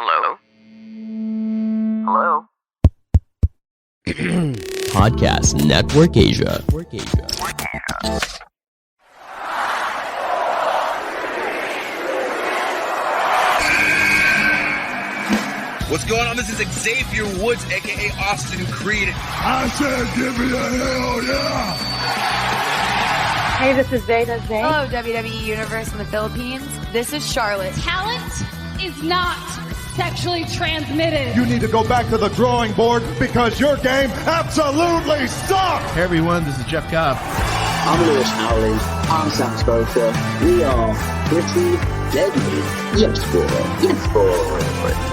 Hello? Hello? Podcast Network Asia. What's going on? This is Xavier Woods, a.k.a. Austin Creed. I said give me a hell yeah! Hey, this is Zeta Zay. Hello, WWE Universe in the Philippines. This is Charlotte. Talent is not sexually transmitted. You need to go back to the drawing board because your game absolutely sucks! Hey everyone, this is Jeff Cobb. I'm Lewis Howley. I'm Sam Scofield. We are pretty deadly. Yes, boy. Yes, boy.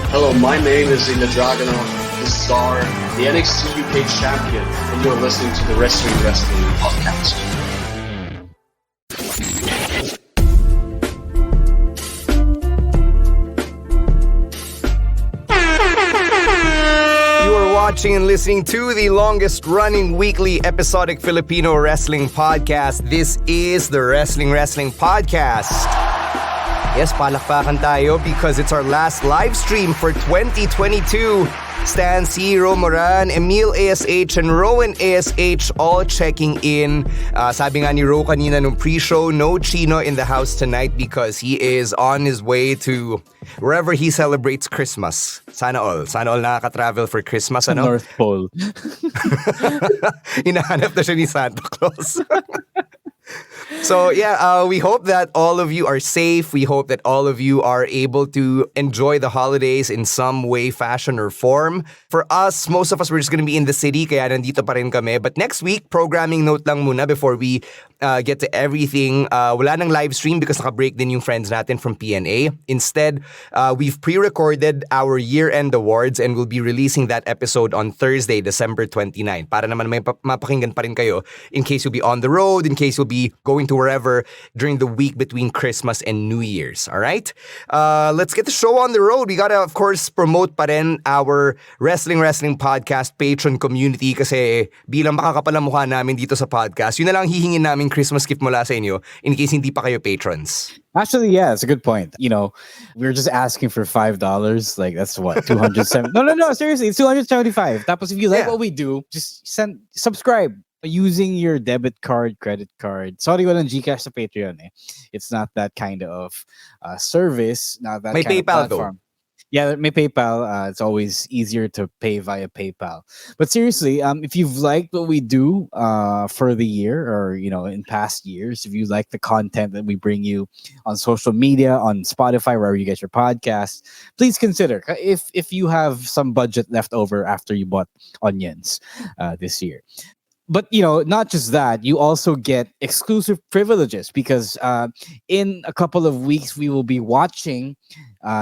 Hello, my name is Ilya Dragunov, the star, the NXT UK champion, and you're listening to the Wrestling Podcast. Watching and listening to the longest running weekly episodic Filipino wrestling podcast. This is the Wrestling Podcast. Yes, palakpakan tayo because it's our last live stream for 2022. Stan C, Romoran, Emile ASH, and Rowan ASH all checking in. Sabi nga ni Ro kanina nung pre-show, no Chino in the house tonight because he is on his way to wherever he celebrates Christmas. Sana all nakaka-travel for Christmas, ano? North Pole. Hinahanap na siya ni Santa Claus. So yeah, we hope that all of you are safe. We hope that all of you are able to enjoy the holidays in some way, fashion, or form. For us, most of us, we're just gonna be in the city, kaya nandito pa rin kami. But next week, programming note lang muna before we get to everything. Wala nang live stream because naka-break din yung friends natin from PNA. Instead, we've pre-recorded our year-end awards and we'll be releasing that episode on Thursday, December 29. Para naman may mapakinggan pa rin kayo in case you'll be on the road, in case you'll be going to wherever during the week between Christmas and New Year's. All right? Let's get the show on the road. We gotta, of course, promote pa rin our Wrestling Podcast Patreon community kasi bilang makakapalang mukha namin dito sa podcast, yun na lang hihingin namin Christmas gift mula sa inyo in case hindi pa kayo patrons. Actually, yeah, it's a good point. You know, we're just asking for $5. Like, that's what, 207. No, seriously, it's 275. Tapos if you like what we do, just subscribe using your debit card, credit card. Sorry, walang GCash sa Patreon eh. It's not that kind of service, not that May kind PayPal of platform. Though. Yeah, may PayPal. It's always easier to pay via PayPal. But seriously, if you've liked what we do for the year or, you know, in past years, if you like the content that we bring you on social media, on Spotify, wherever you get your podcasts, please consider if you have some budget left over after you bought onions this year. But, you know, not just that, you also get exclusive privileges because in a couple of weeks, we will be watching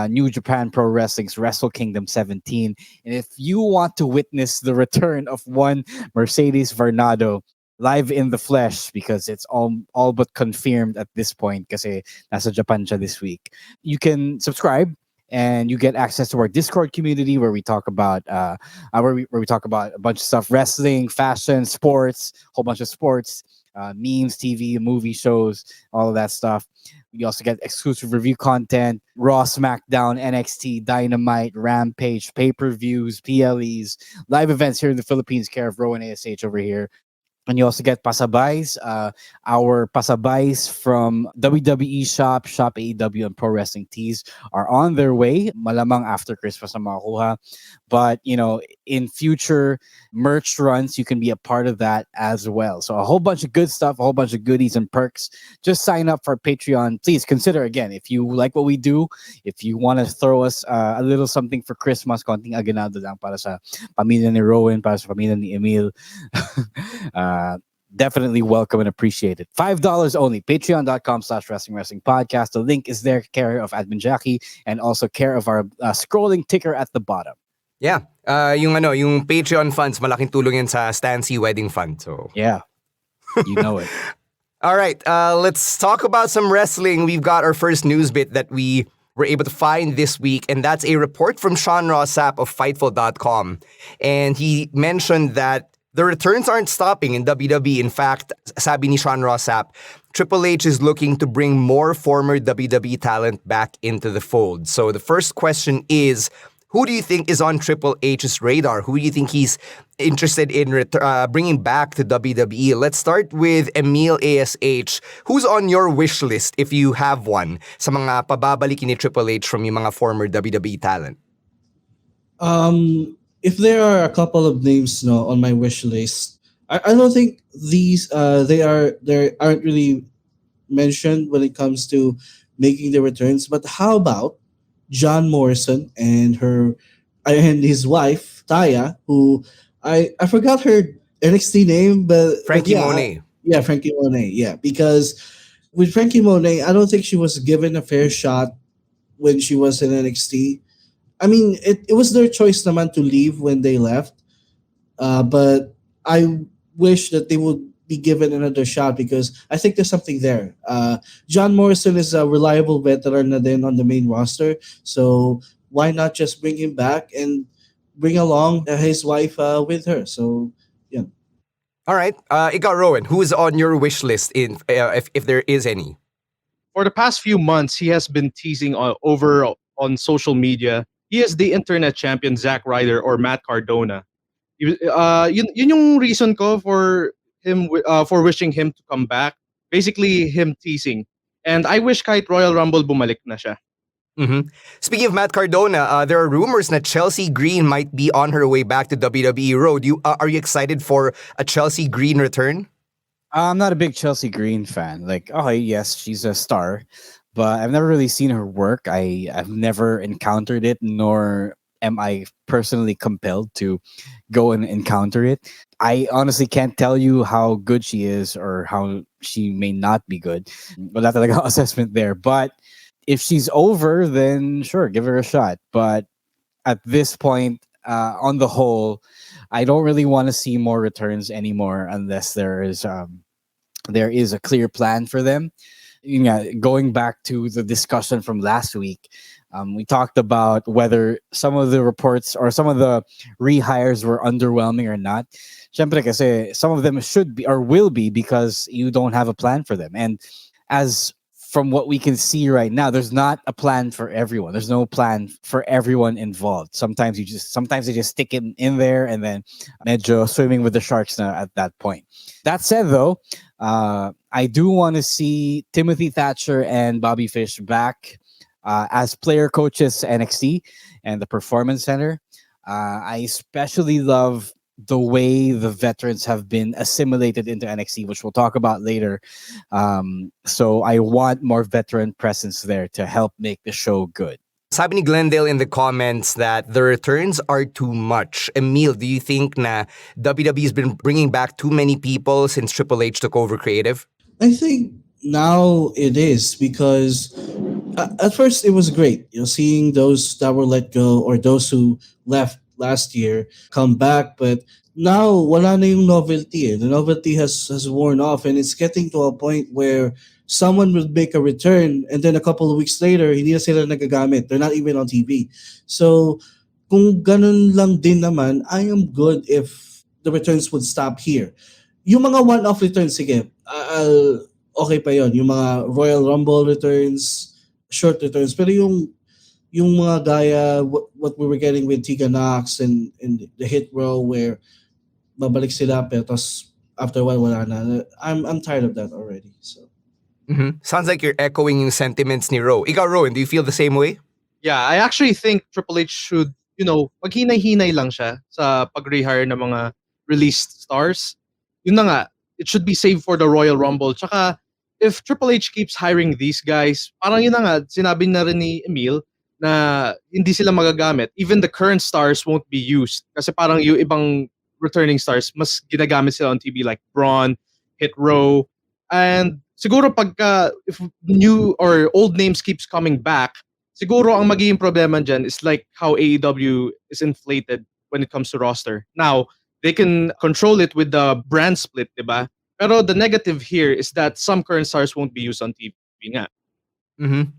New Japan Pro Wrestling's Wrestle Kingdom 17. And if you want to witness the return of one Mercedes Varnado live in the flesh, because it's all but confirmed at this point kasi nasa Japan siya this week, you can subscribe. And you get access to our Discord community where we talk about where we talk about a bunch of stuff: wrestling, fashion, sports, whole bunch of sports, memes, TV, movie shows, all of that stuff. We also get exclusive review content: Raw, SmackDown, NXT, Dynamite, Rampage, pay-per-views, PLEs, live events here in the Philippines, care of Rowan ASH over here. And you also get pasabays. Our pasabays from WWE Shop AEW, and Pro Wrestling Tees are on their way. Malamang after Christmas na makakuha. But, you know, in future merch runs, you can be a part of that as well. So a whole bunch of good stuff, a whole bunch of goodies and perks. Just sign up for Patreon. Please consider, again, if you like what we do, if you want to throw us a little something for Christmas, konting aganado lang para sa pamilya ni Rowan, para sa pamilya ni Emile. Definitely welcome and appreciate it. $5 only. Patreon.com/Wrestling Podcast. The link is there, care of Admin Jackie, and also care of our scrolling ticker at the bottom. Yeah. Yung Patreon funds, malaking tulong yan sa Stancy Wedding Fund. So yeah, you know it. All right. Let's talk about some wrestling. We've got our first news bit that we were able to find this week, and that's a report from Sean Ross Sapp of Fightful.com. And he mentioned that the returns aren't stopping in WWE. In fact, sabi ni Sean Ross Sapp, Triple H is looking to bring more former WWE talent back into the fold. So the first question is, who do you think is on Triple H's radar? Who do you think he's interested in bringing back to WWE? Let's start with Emile ASH. Who's on your wish list if you have one sa mga pababalikin ni Triple H from yung mga former WWE talent? If there are a couple of names on my wish list, I don't think these they aren't really mentioned when it comes to making the returns. But how about John Morrison and his wife Taya, who I forgot her NXT name, but Frankie yeah, Monet. Yeah, Frankie Monet. Yeah, because with Frankie Monet, I don't think she was given a fair shot when she was in NXT. I mean, it was their choice naman to leave when they left, but I wish that they would be given another shot because I think there's something there. John Morrison is a reliable veteran na din on the main roster, so why not just bring him back and bring along his wife with her? So, yeah. All right. Ikaw, Rowan, who is on your wish list if there is any? For the past few months, he has been teasing over on social media. He is the internet champion, Zack Ryder or Matt Cardona. Yun yung reason ko for him for wishing him to come back. Basically, him teasing. And I wish kahit Royal Rumble bumalik na siya. Mm-hmm. Speaking of Matt Cardona, there are rumors that Chelsea Green might be on her way back to WWE Road. Are you excited for a Chelsea Green return? I'm not a big Chelsea Green fan. Like, oh yes, she's a star, but I've never really seen her work. I've never encountered it, nor am I personally compelled to go and encounter it. I honestly can't tell you how good she is or how she may not be good. Wala talaga assessment there. But if she's over, then sure, give her a shot. But at this point, on the whole, I don't really want to see more returns anymore unless there is a clear plan for them. Going back to the discussion from last week, we talked about whether some of the reports or some of the rehires were underwhelming or not. Siyempre kasi some of them should be or will be because you don't have a plan for them. And as from what we can see right now, there's not a plan for everyone. There's no plan for everyone involved. Sometimes they just stick it in there and then medyo swimming with the sharks now at that point. That said, though, I do want to see Timothy Thatcher and Bobby Fish back as player coaches NXT and the Performance Center. I especially love the way the veterans have been assimilated into NXT, which we'll talk about later. So I want more veteran presence there to help make the show good. Sabi ni Glendale in the comments that the returns are too much. Emile, do you think na WWE's been bringing back too many people since Triple H took over creative? I think now it is because at first it was great, seeing those that were let go or those who left last year come back, but now wala na yung novelty. The novelty has worn off, and it's getting to a point where someone will make a return and then a couple of weeks later hindi na sila nagagamit. They're not even on TV. So kung ganun lang din naman, I am good if the returns would stop here. Yung mga one-off returns, sige, okay pa yon. Yung mga Royal Rumble returns, short returns, pero yung mga gaya what we were getting with Tegan Knox and the Hit Row where babalik sila pero after a while wala na. I'm tired of that already. So Sounds like you're echoing yung sentiments ni Ro. Ikaw, Rowan, do you feel the same way? Yeah, I actually think Triple H should, maghinay-hinay lang siya sa pag-rehire ng mga released stars. Yun na nga, it should be saved for the Royal Rumble. Tsaka, if Triple H keeps hiring these guys, parang yun na nga, sinabi na rin ni Emile, na hindi sila magagamit. Even the current stars won't be used. Kasi parang yung ibang returning stars, mas ginagamit sila on TV like Braun, Hit Row. And siguro pagka, if new or old names keeps coming back, siguro ang magiging problema dyan is like how AEW is inflated when it comes to roster. Now, they can control it with the brand split, diba? Pero the negative here is that some current stars won't be used on TV nga. Mm-hmm.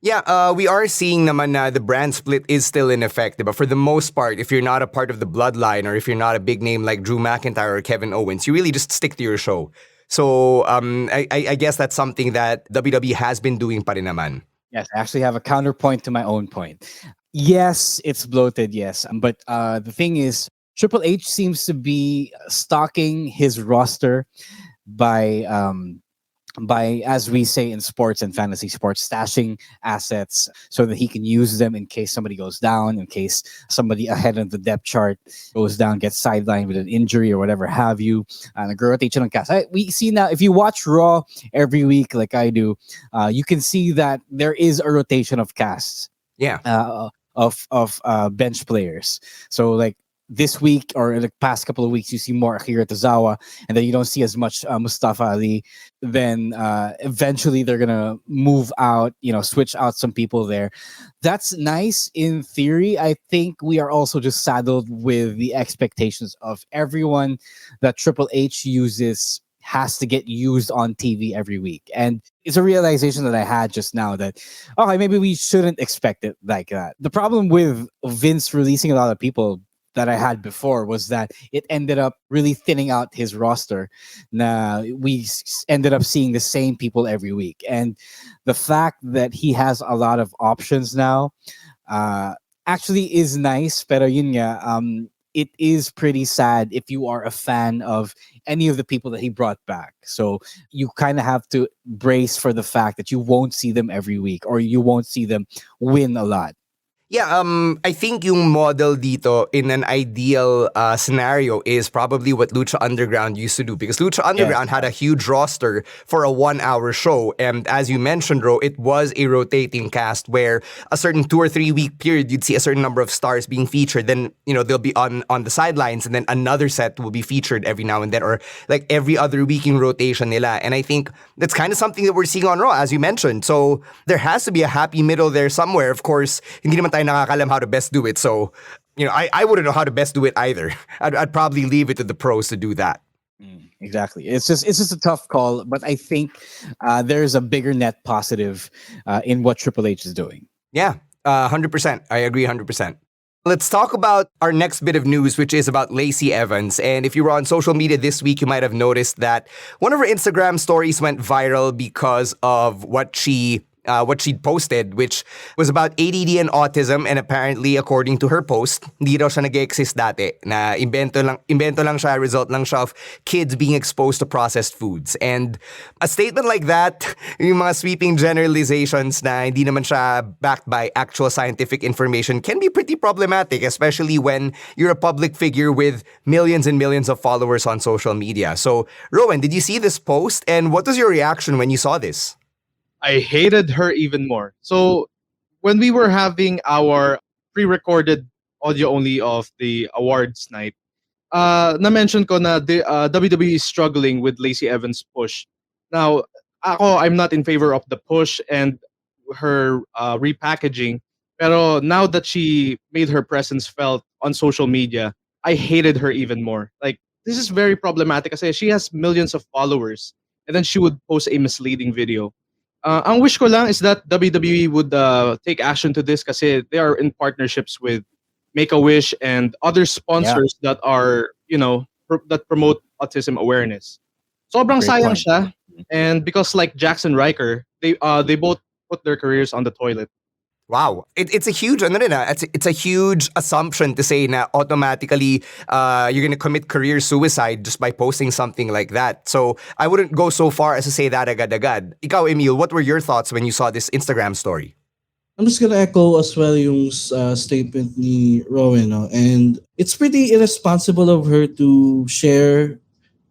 Yeah, we are seeing naman na the brand split is still in effect. But for the most part, if you're not a part of the bloodline or if you're not a big name like Drew McIntyre or Kevin Owens, you really just stick to your show. So I guess that's something that WWE has been doing pa rin naman. Yes, I actually have a counterpoint to my own point. Yes, it's bloated, yes. But the thing is, Triple H seems to be stocking his roster by as we say in sports and fantasy sports, stashing assets so that he can use them in case somebody goes down, in case somebody ahead of the depth chart goes down, gets sidelined with an injury or whatever have you. Nag-rotate siya ng cast. We see now, if you watch Raw every week like I do, you can see that there is a rotation of casts. Yeah. Of bench players. So like this week or the past couple of weeks, you see more Akira Tozawa, and then you don't see as much Mustafa Ali. Then eventually they're gonna move out, switch out some people there. That's nice in theory. I think we are also just saddled with the expectations of everyone that Triple H uses has to get used on TV every week. And it's a realization that I had just now that, okay, maybe we shouldn't expect it like that. The problem with Vince releasing a lot of people that I had before was that it ended up really thinning out his roster. Now we ended up seeing the same people every week. And the fact that he has a lot of options now actually is nice. Pero yun nga, it is pretty sad if you are a fan of any of the people that he brought back. So you kind of have to brace for the fact that you won't see them every week or you won't see them win a lot. Yeah, I think yung model dito in an ideal scenario is probably what Lucha Underground used to do, because Lucha Underground had a huge roster for a 1-hour show, and as you mentioned, Ro, it was a rotating cast where a certain 2 or 3 week period you'd see a certain number of stars being featured, then they'll be on the sidelines, and then another set will be featured every now and then, or like every other week in rotation nila. And I think that's kind of something that we're seeing on Raw, as you mentioned. So there has to be a happy middle there somewhere. Of course, hindi naman tayo nakakalam how to best do it. So, I wouldn't know how to best do it either. I'd probably leave it to the pros to do that. Exactly. It's just a tough call, but I think there's a bigger net positive in what Triple H is doing. Yeah, 100%. I agree 100%. Let's talk about our next bit of news, which is about Lacey Evans. And if you were on social media this week, you might have noticed that one of her Instagram stories went viral because of what she'd posted, which was about ADD and autism. And apparently, according to her post, hindi raw siya nag-exist dati. Na invento lang siya, result lang siya of kids being exposed to processed foods. And a statement like that, yung mga sweeping generalizations na hindi naman siya backed by actual scientific information, can be pretty problematic, especially when you're a public figure with millions and millions of followers on social media. So, Rowan, did you see this post? And what was your reaction when you saw this? I hated her even more. So when we were having our pre-recorded audio only of the awards night, na-mention ko na the WWE is struggling with Lacey Evans' push. Now, I'm not in favor of the push and her repackaging. Pero now that she made her presence felt on social media, I hated her even more. Like, this is very problematic kasi she has millions of followers and then she would post a misleading video. Ang wish ko lang is that WWE would take action to this kasi they are in partnerships with Make-A-Wish and other sponsors that are, that promote autism awareness. Sobrang sayang siya. And because like Jackson Riker, they both put their careers on the toilet. Wow. It's a huge it's a huge assumption to say na automatically you're going to commit career suicide just by posting something like that. So I wouldn't go so far as to say that agad-agad. Ikaw, Emile, what were your thoughts when you saw this Instagram story? I'm just gonna echo as well yung statement ni Rowan, no? And it's pretty irresponsible of her to share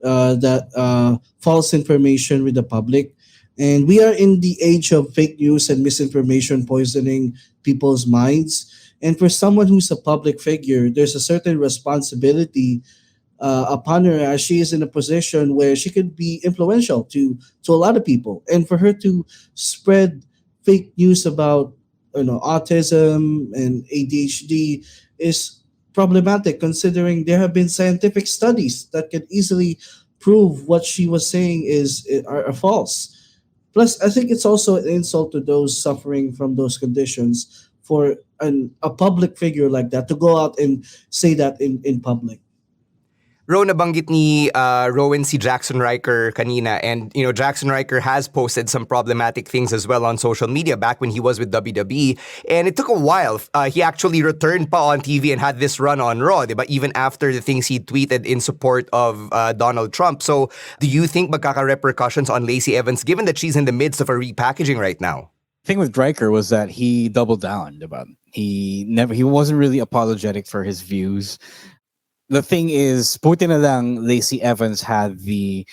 that false information with the public. And we are in the age of fake news and misinformation poisoning people's minds. And for someone who's a public figure, there's a certain responsibility upon her, as she is in a position where she could be influential to a lot of people. And for her to spread fake news about autism and ADHD is problematic, considering there have been scientific studies that can easily prove what she was saying are false. Plus, I think it's also an insult to those suffering from those conditions for a public figure like that to go out and say that in public. Ro, nabanggit ni Rowan si Jackson Riker kanina, and Jackson Riker has posted some problematic things as well on social media back when he was with WWE, and it took a while. He actually returned pa on TV and had this run on Raw, diba? Even after the things he tweeted in support of Donald Trump. So do you think magkaka-repercussions on Lacey Evans given that she's in the midst of a repackaging right now? Thing with Riker was that he doubled down about he wasn't really apologetic for his views. The thing is, buti na lang Lacey Evans had the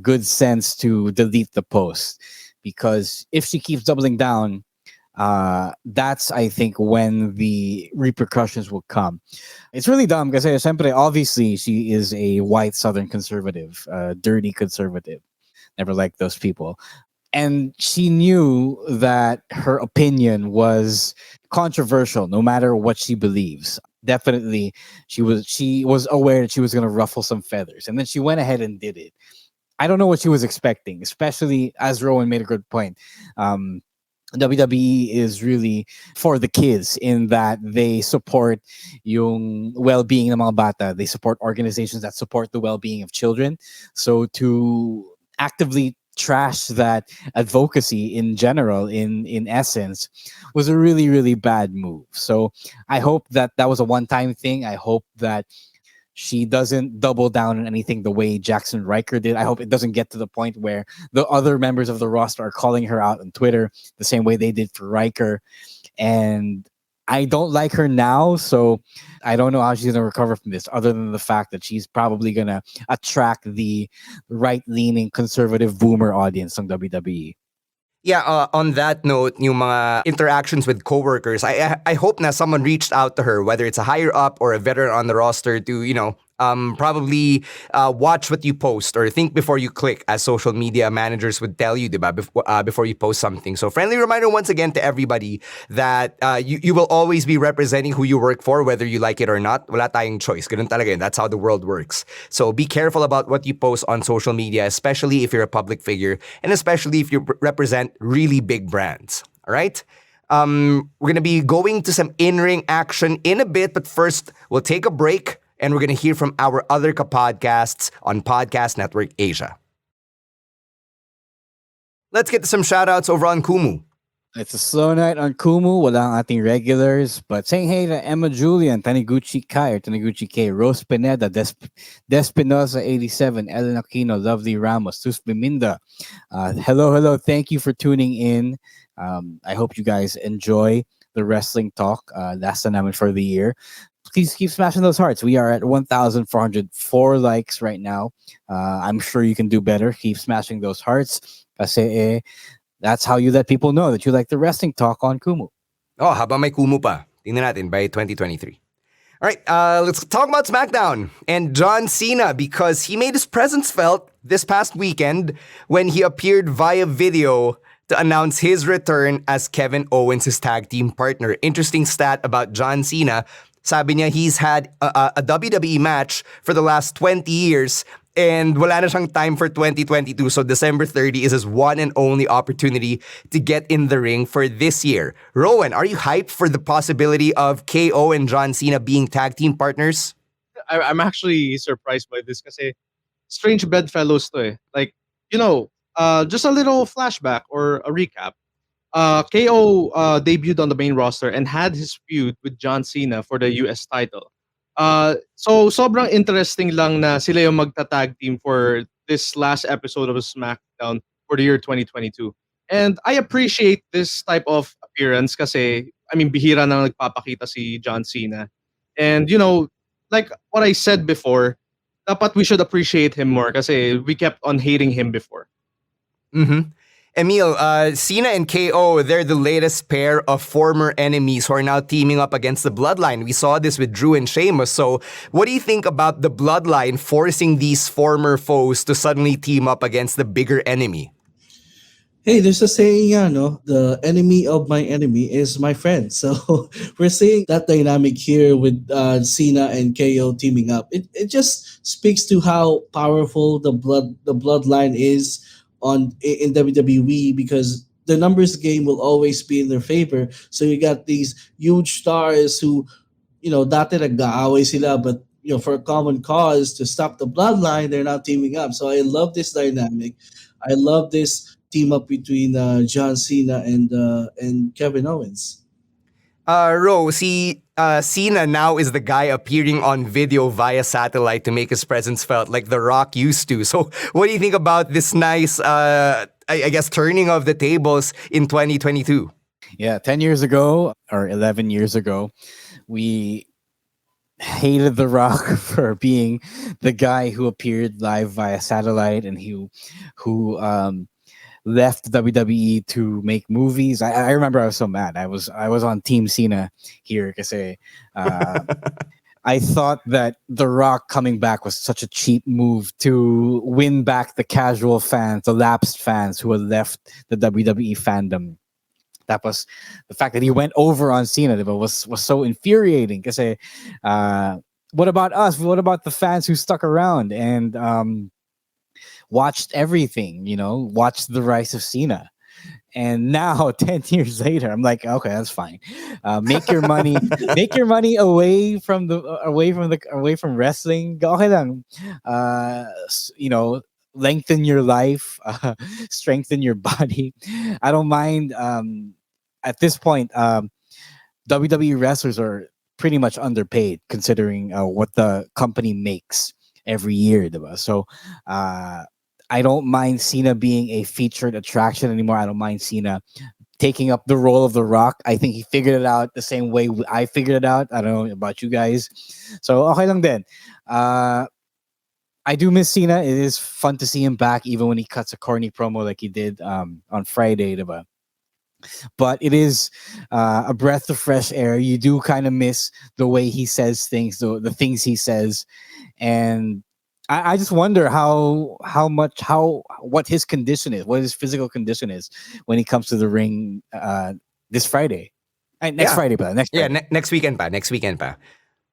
good sense to delete the post, because if she keeps doubling down, that's, I think, when the repercussions will come. It's really dumb because obviously she is a white Southern conservative, dirty conservative. Never liked those people. And she knew that her opinion was controversial no matter what she believes. Definitely she was aware that she was going to ruffle some feathers, and then she went ahead and did it. I don't know what she was expecting, especially as Rowan made a good point. WWE is really for the kids in that they support yung well-being ng mga bata. They support organizations that support the well-being of children. So to actively trash that advocacy in general, in essence, was a really, really bad move. So I hope that was a one-time thing. I hope that she doesn't double down on anything the way Jackson Riker did. I hope it doesn't get to the point where the other members of the roster are calling her out on Twitter the same way they did for Riker. And I don't like her now, so I don't know how she's going to recover from this, other than the fact that she's probably going to attract the right-leaning conservative boomer audience on WWE. Yeah, on that note, yung mga interactions with coworkers, I hope na someone reached out to her, whether it's a higher up or a veteran on the roster, to, probably watch what you post or think before you click, as social media managers would tell you, diba, before you post something. So friendly reminder once again to everybody that you will always be representing who you work for, whether you like it or not. Wala tayong choice. Ganun talaga yun. That's how the world works. So be careful about what you post on social media, especially if you're a public figure and especially if you represent really big brands. All right? We're going to be going to some in-ring action in a bit, but first we'll take a break. And we're going to hear from our other podcasts on Podcast Network Asia. Let's get to some shoutouts over on Kumu. It's a slow night on Kumu. Wala ang ating regulars. But saying hey to Emma Julian, Taniguchi Kai or Taniguchi K, Rose Pineda, Despinosa 87, Ellen Aquino, Lovely Ramos, Sus Biminda. Hello. Thank you for tuning in. I hope you guys enjoy the wrestling talk. Last namin for the year. Please keep smashing those hearts. We are at 1,404 likes right now. I'm sure you can do better. Keep smashing those hearts. Kasi that's how you let people know that you like the wrestling talk on Kumu. Oh, habang may Kumu pa. Tingnan natin by 2023. All right, let's talk about SmackDown and John Cena, because he made his presence felt this past weekend when he appeared via video to announce his return as Kevin Owens' tag team partner. Interesting stat about John Cena. Sabi niya he's had a WWE match for the last 20 years and wala na siyang time for 2022. So December 30 is his one and only opportunity to get in the ring for this year. Rowan, are you hyped for the possibility of KO and John Cena being tag team partners? I'm actually surprised by this kasi strange bedfellows to eh. Like, just a little flashback or a recap. KO debuted on the main roster and had his feud with John Cena for the US title. So sobrang interesting lang na sila yung magta-tag team for this last episode of SmackDown for the year 2022. And I appreciate this type of appearance kasi, bihira na nagpapakita si John Cena. And, like what I said before, dapat we should appreciate him more kasi we kept on hating him before. Mm-hmm. Emile, Cena and KO, they're the latest pair of former enemies who are now teaming up against the Bloodline. We saw this with Drew and Sheamus. So what do you think about the Bloodline forcing these former foes to suddenly team up against the bigger enemy? Hey, there's a saying, the enemy of my enemy is my friend. So we're seeing that dynamic here with Cena and KO teaming up. It just speaks to how powerful the bloodline is in WWE, because the numbers game will always be in their favor. So you got these huge stars who, dati nag-aaway sila, but for a common cause to stop the bloodline, they're now teaming up. So I love this dynamic. I love this team up between John Cena and Kevin Owens. Ro, see, Cena now is the guy appearing on video via satellite to make his presence felt like The Rock used to. So, what do you think about this nice, I guess, turning of the tables in 2022? Yeah, 10 years ago or 11 years ago, we hated The Rock for being the guy who appeared live via satellite and who left WWE to make movies. I remember I was so mad. I was on Team Cena here because I thought that The Rock coming back was such a cheap move to win back the casual fans, the lapsed fans who had left the WWE fandom. That was the fact that he went over on Cena was so infuriating. Because what about us? What about the fans who stuck around and watched everything? Watched the rise of Cena. And now, 10 years later, I'm like, okay, that's fine. Make your money, make your money away from wrestling. Okay lang. Lengthen your life, strengthen your body. I don't mind. At this point, WWE wrestlers are pretty much underpaid considering what the company makes every year, diba? So I don't mind Cena being a featured attraction anymore. I don't mind Cena taking up the role of The Rock. I think he figured it out the same way I figured it out. I don't know about you guys. So okay lang din. I do miss Cena. It is fun to see him back, even when he cuts a corny promo like he did on Friday, diba? But it is a breath of fresh air. You do kind of miss the way he says things, the things he says, and I just wonder what his condition is, what his physical condition is when he comes to the ring this Friday, next Friday, but next Friday. Next weekend pa.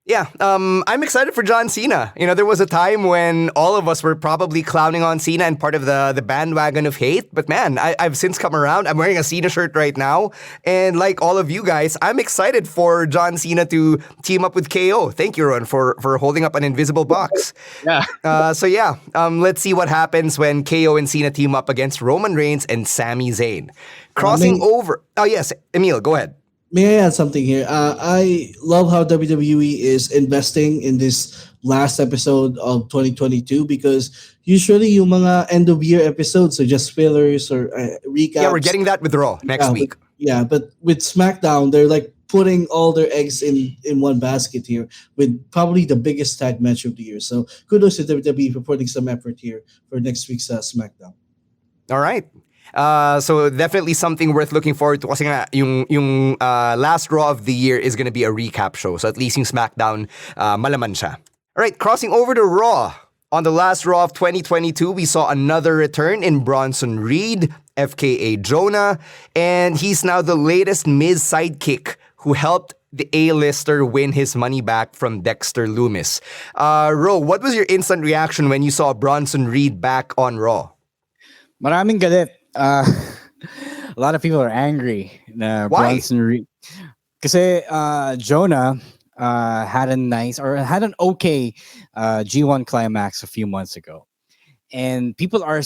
Yeah, I'm excited for John Cena. There was a time when all of us were probably clowning on Cena and part of the bandwagon of hate. But man, I've since come around. I'm wearing a Cena shirt right now. And like all of you guys, I'm excited for John Cena to team up with KO. Thank you, Ron, for holding up an invisible box. Yeah. Let's see what happens when KO and Cena team up against Roman Reigns and Sami Zayn. Crossing over. Oh, yes. Emile, go ahead. May I add something here? I love how WWE is investing in this last episode of 2022, because usually yung mga end of year episodes are just fillers or recaps. Yeah, we're getting that with Raw next week. But with SmackDown, they're like putting all their eggs in one basket here with probably the biggest tag match of the year. So kudos to WWE for putting some effort here for next week's SmackDown. All right. So definitely something worth looking forward to kasi nga yung last Raw of the year is gonna be a recap show. So at least yung SmackDown malaman siya. All right, crossing over to Raw. On the last Raw of 2022, we saw another return in Bronson Reed, FKA Jonah, and he's now the latest Miz sidekick who helped the A-lister win his money back from Dexter Lumis. Ro, what was your instant reaction when you saw Bronson Reed back on Raw? Maraming galit. A lot of people are angry. Why? Bronson Reed. Kasi Jonah had an okay G1 climax a few months ago. And people are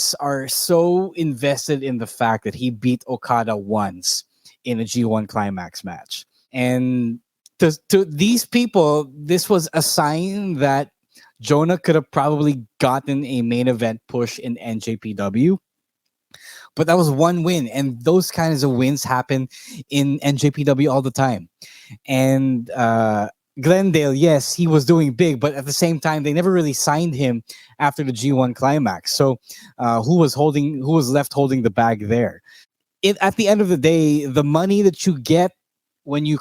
so invested in the fact that he beat Okada once in a G1 climax match. And to these people, this was a sign that Jonah could have probably gotten a main event push in NJPW. But that was one win, and those kinds of wins happen in NJPW all the time. And Glendale, yes, he was doing big, but at the same time, they never really signed him after the G1 climax. So who was left holding the bag there? At the end of the day, the money that you get when you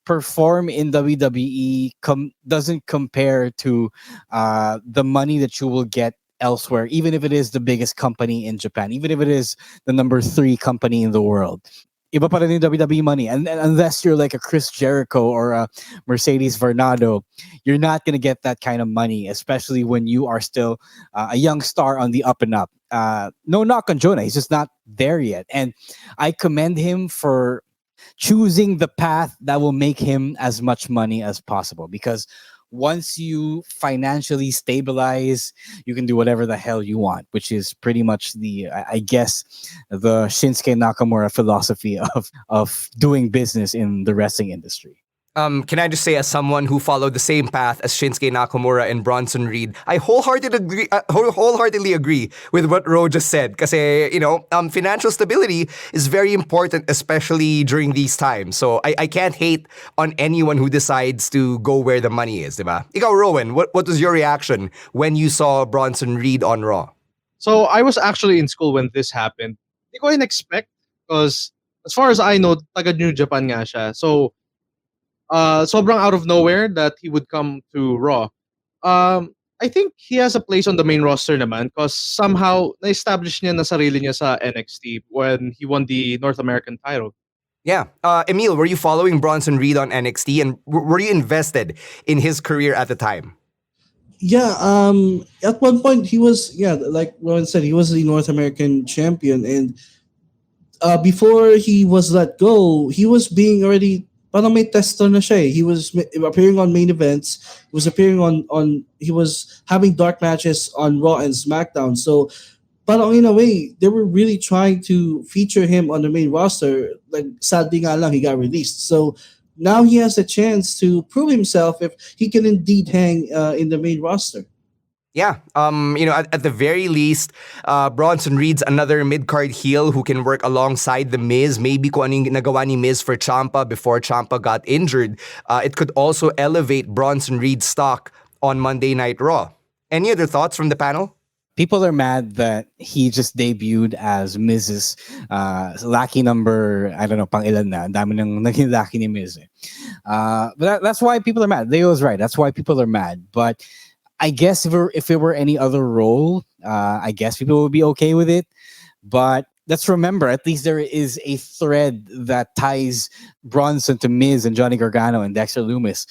perform in WWE doesn't compare to the money that you will get elsewhere, even if it is the biggest company in Japan, even if it is the number 3 company in the world. iba pa rin yung WWE money. And unless you're like a Chris Jericho or a Mercedes Varnado, you're not going to get that kind of money, especially when you are still a young star on the up and up. No knock on Jonah. He's just not there yet. And I commend him for choosing the path that will make him as much money as possible, because once you financially stabilize, you can do whatever the hell you want, which is pretty much I guess, the Shinsuke Nakamura philosophy of doing business in the wrestling industry. Can I just say, as someone who followed the same path as Shinsuke Nakamura and Bronson Reed, I wholeheartedly agree with what Ro just said. Because, financial stability is very important, especially during these times. So I can't hate on anyone who decides to go where the money is, diba? Ikaw, Rowan, what was your reaction when you saw Bronson Reed on Raw? So I was actually in school when this happened. Hindi ko in-expect because as far as I know, taga New Japan nga siya. So sobrang out of nowhere that he would come to Raw. I think he has a place on the main roster naman because somehow na-establish niya na sarili niya sa NXT when he won the North American title. Yeah. Emile, were you following Bronson Reed on NXT, and were you invested in his career at the time? Yeah, at one point he was, like Rowan said, he was the North American champion, and before he was let go, he was being already parang may testo na siya eh. He was appearing on main events. He was appearing he was having dark matches on Raw and SmackDown. So parang in a way, they were really trying to feature him on the main roster. Like, sadly nga lang, he got released. So now he has a chance to prove himself if he can indeed hang in the main roster. Yeah, at the very least, Bronson Reed's another mid-card heel who can work alongside The Miz. Maybe kung ano yung nagawa ni Miz for Ciampa before Ciampa got injured, it could also elevate Bronson Reed's stock on Monday Night Raw. Any other thoughts from the panel? People are mad that he just debuted as Miz's lucky number, I don't know, pang ilan na. Ang dami nang naging lucky ni Miz. But that's why people are mad. Leo is right. That's why people are mad. But I guess if it were any other role, I guess people would be okay with it. But let's remember, at least there is a thread that ties Bronson to Miz and Johnny Gargano and Dexter Lumis.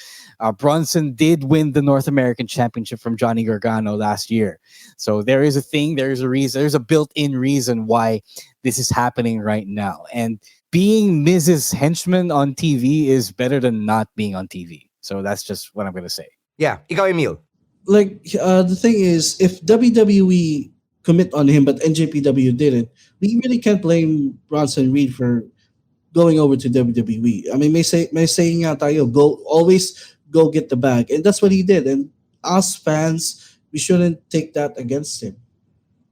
Bronson did win the North American Championship from Johnny Gargano last year. So there is a thing, there's a reason, there's a built-in reason why this is happening right now. And being Miz's henchman on TV is better than not being on TV. So that's just what I'm going to say. Yeah, ikaw, Emile. Like, the thing is, if WWE commit on him but NJPW didn't, we really can't blame Bronson Reed for going over to WWE. I mean, may saying nga tayo, always go get the bag, and that's what he did. And us fans, we shouldn't take that against him.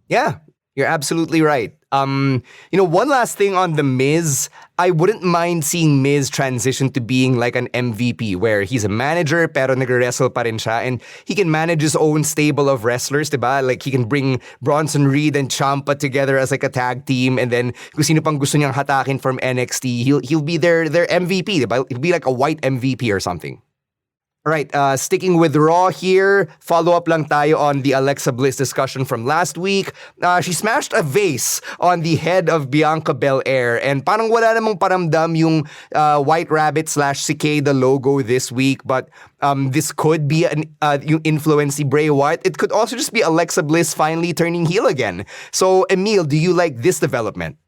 Yeah, you're absolutely right. One last thing on The Miz. I wouldn't mind seeing Miz transition to being like an MVP, where he's a manager pero nagre-wrestle pa rin siya, and he can manage his own stable of wrestlers, diba? Like, he can bring Bronson Reed and Ciampa together as like a tag team, and then kung sino pang gusto niyang hatakin from NXT, he'll be their MVP, diba? He'll be like a white MVP or something. All right, sticking with Raw here, follow-up lang tayo on the Alexa Bliss discussion from last week. She smashed a vase on the head of Bianca Belair, and parang wala namang paramdam yung White Rabbit / Cicada logo this week, but this could be yung influence si Bray Wyatt. It could also just be Alexa Bliss finally turning heel again. So, Emile, do you like this development?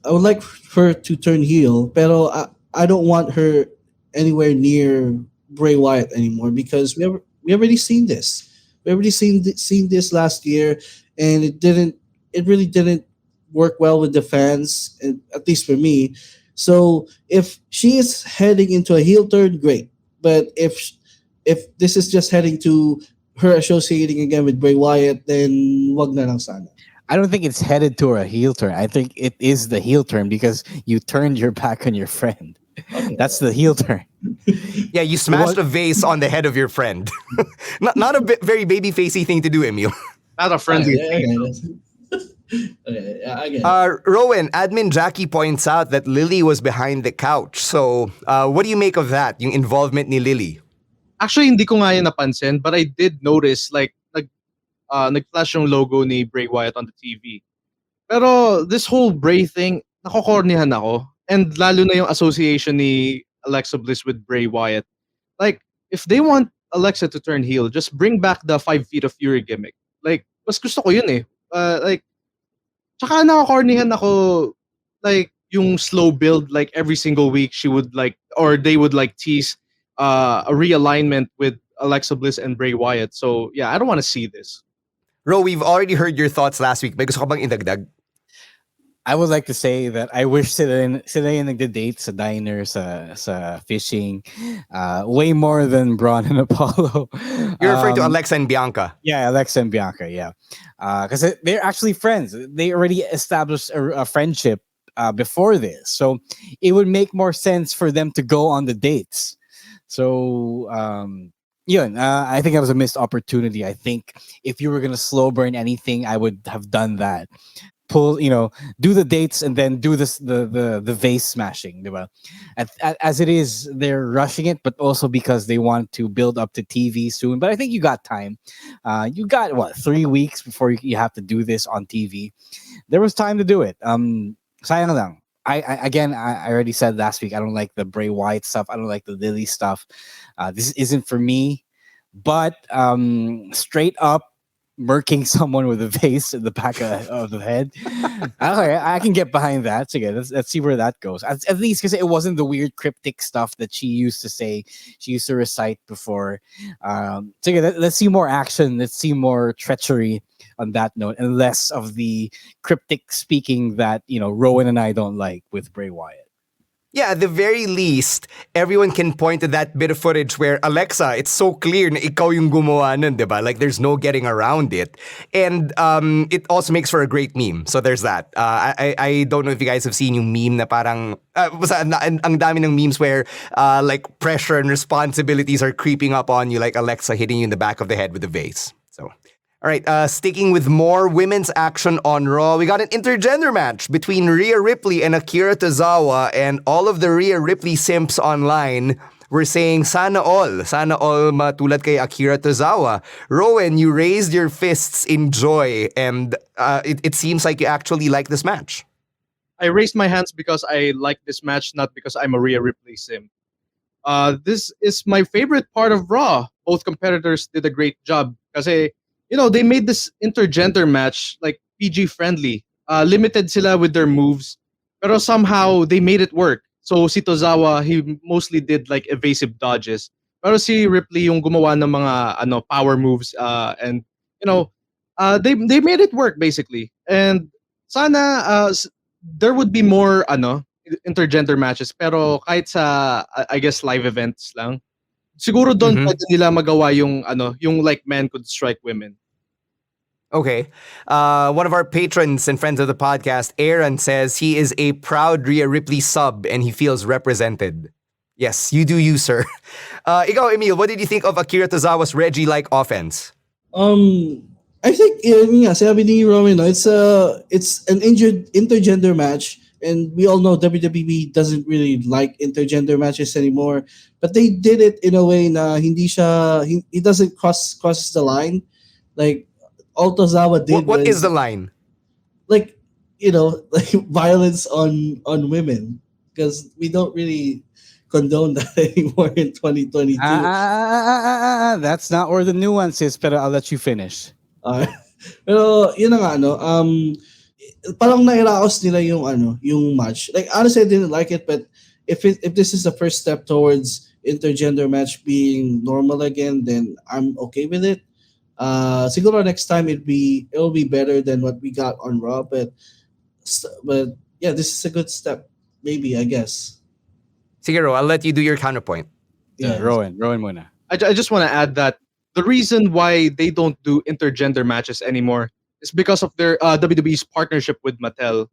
I would like her to turn heel, pero I don't want her anywhere near Bray Wyatt anymore, because we already seen this. We already seen this last year, and it really didn't work well with the fans, and at least for me. So if she is heading into a heel turn, great. But if this is just heading to her associating again with Bray Wyatt, then wag na lang sana. I don't think it's headed to a heel turn. I think it is the heel turn because you turned your back on your friend. Okay. That's the heel turn. Yeah, you smashed a vase on the head of your friend. not a very baby-facey thing to do, Emile. Not a friendly thing. Okay, I get it. Rowan, admin Jackie points out that Lily was behind the couch. So, what do you make of that, yung involvement ni Lily? Actually, hindi ko nga yun napansin, but I did notice, like, nag-flash yung logo ni Bray Wyatt on the TV. Pero this whole Bray thing, nakokornihan ako. And lalo na yung association ni Alexa Bliss with Bray Wyatt. Like, if they want Alexa to turn heel, just bring back the 5 feet of fury gimmick. Like, mas gusto ko yun eh. Like, tsaka nakakornihan ako, like, yung slow build, like, every single week she would like, or they would like tease a realignment with Alexa Bliss and Bray Wyatt. So, yeah, I don't want to see this. Ro, we've already heard your thoughts last week. May gusto ka bang idagdag? I would like to say that I wish sila yung nagde-date sa diner, sa fishing, way more than Braun and Apollo. You're referring to Alexa and Bianca. Yeah, Alexa and Bianca, yeah. Because they're actually friends. They already established a friendship before this. So it would make more sense for them to go on the dates. So, I think that was a missed opportunity. I think if you were going to slow burn anything, I would have done that. Pull, do the dates and then do this the vase smashing, diba? As it is, they're rushing it, but also because they want to build up to TV soon. But I think you got time. You got 3 weeks before you have to do this on TV. There was time to do it. Sayang lang. I already said last week I don't like the Bray Wyatt stuff. I don't like the Lily stuff. This isn't for me. But straight up murking someone with a vase in the back of the head. Okay, I can get behind that. So again, let's see where that goes. At least because it wasn't the weird cryptic stuff that she used to say, she used to recite before. So again, let's see more action. Let's see more treachery on that note, and less of the cryptic speaking that Rowan and I don't like with Bray Wyatt. Yeah, at the very least, everyone can point to that bit of footage where, Alexa, it's so clear na ikaw yung gumawa nun, diba? Like, there's no getting around it. And it also makes for a great meme. So there's that. I don't know if you guys have seen yung meme na parang, basta ang dami ng memes where, like, pressure and responsibilities are creeping up on you, like Alexa hitting you in the back of the head with a vase. So... All right, sticking with more women's action on Raw, we got an intergender match between Rhea Ripley and Akira Tozawa, and all of the Rhea Ripley simps online were saying, sana all matulad kay Akira Tozawa. Rowan, you raised your fists in joy, and it seems like you actually like this match. I raised my hands because I like this match, not because I'm a Rhea Ripley simp. This is my favorite part of Raw. Both competitors did a great job kasi they made this intergender match like PG friendly. Limited sila with their moves, pero somehow they made it work. So si Tozawa, he mostly did like evasive dodges. Pero si Ripley yung gumawa ng mga power moves and they made it work basically. And sana there would be more intergender matches, pero kahit sa I guess live events lang. Siguro doon pwede nila magawa yung like men could strike women. Okay. One of our patrons and friends of the podcast, Aaron, says he is a proud Rhea Ripley sub and he feels represented. Yes, you do you, sir. Ikaw, Emile, what did you think of Akira Tozawa's Reggie-like offense? I think, sabi ni Roman, it's an intergender match. And we all know WWE doesn't really like intergender matches anymore. But they did it in a way na he doesn't cross the line. Like all Tozawa did. What is the line? Like, like violence on women. Because we don't really condone that anymore in 2022. That's not where the nuance is, pero I'll let you finish. Pero yun na nga, parang nairaos nila yung match. Like honestly, I didn't like it, but if this is the first step towards intergender match being normal again, then I'm okay with it. Siguro next time it'll be better than what we got on Raw, but yeah, this is a good step, maybe, I guess. Siguro, I'll let you do your counterpoint. Yeah, Rowan muna. I just want to add that the reason why they don't do intergender matches anymore is because of their WWE's partnership with Mattel.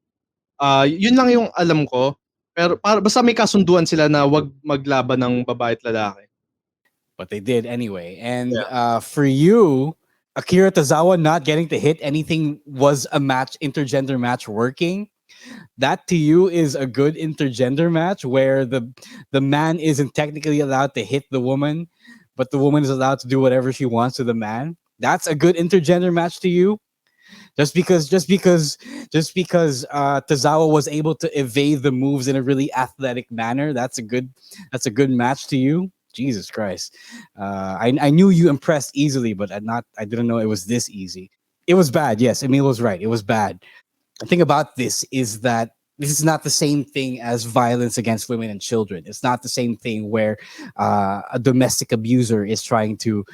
Yun lang yung alam ko. Pero basta may kasunduan sila na wag maglaban ng babae at lalaki. But they did anyway. And for you, Akira Tozawa not getting to hit anything was a intergender match working. That to you is a good intergender match where the man isn't technically allowed to hit the woman, but the woman is allowed to do whatever she wants to the man. That's a good intergender match to you. Just because Tozawa was able to evade the moves in a really athletic manner, that's a good match to you. Jesus Christ. I knew you impressed easily, but I didn't know it was this easy. It was bad. Yes, Emil was right. It was bad. The thing about this is that this is not the same thing as violence against women and children. It's not the same thing where a domestic abuser is trying to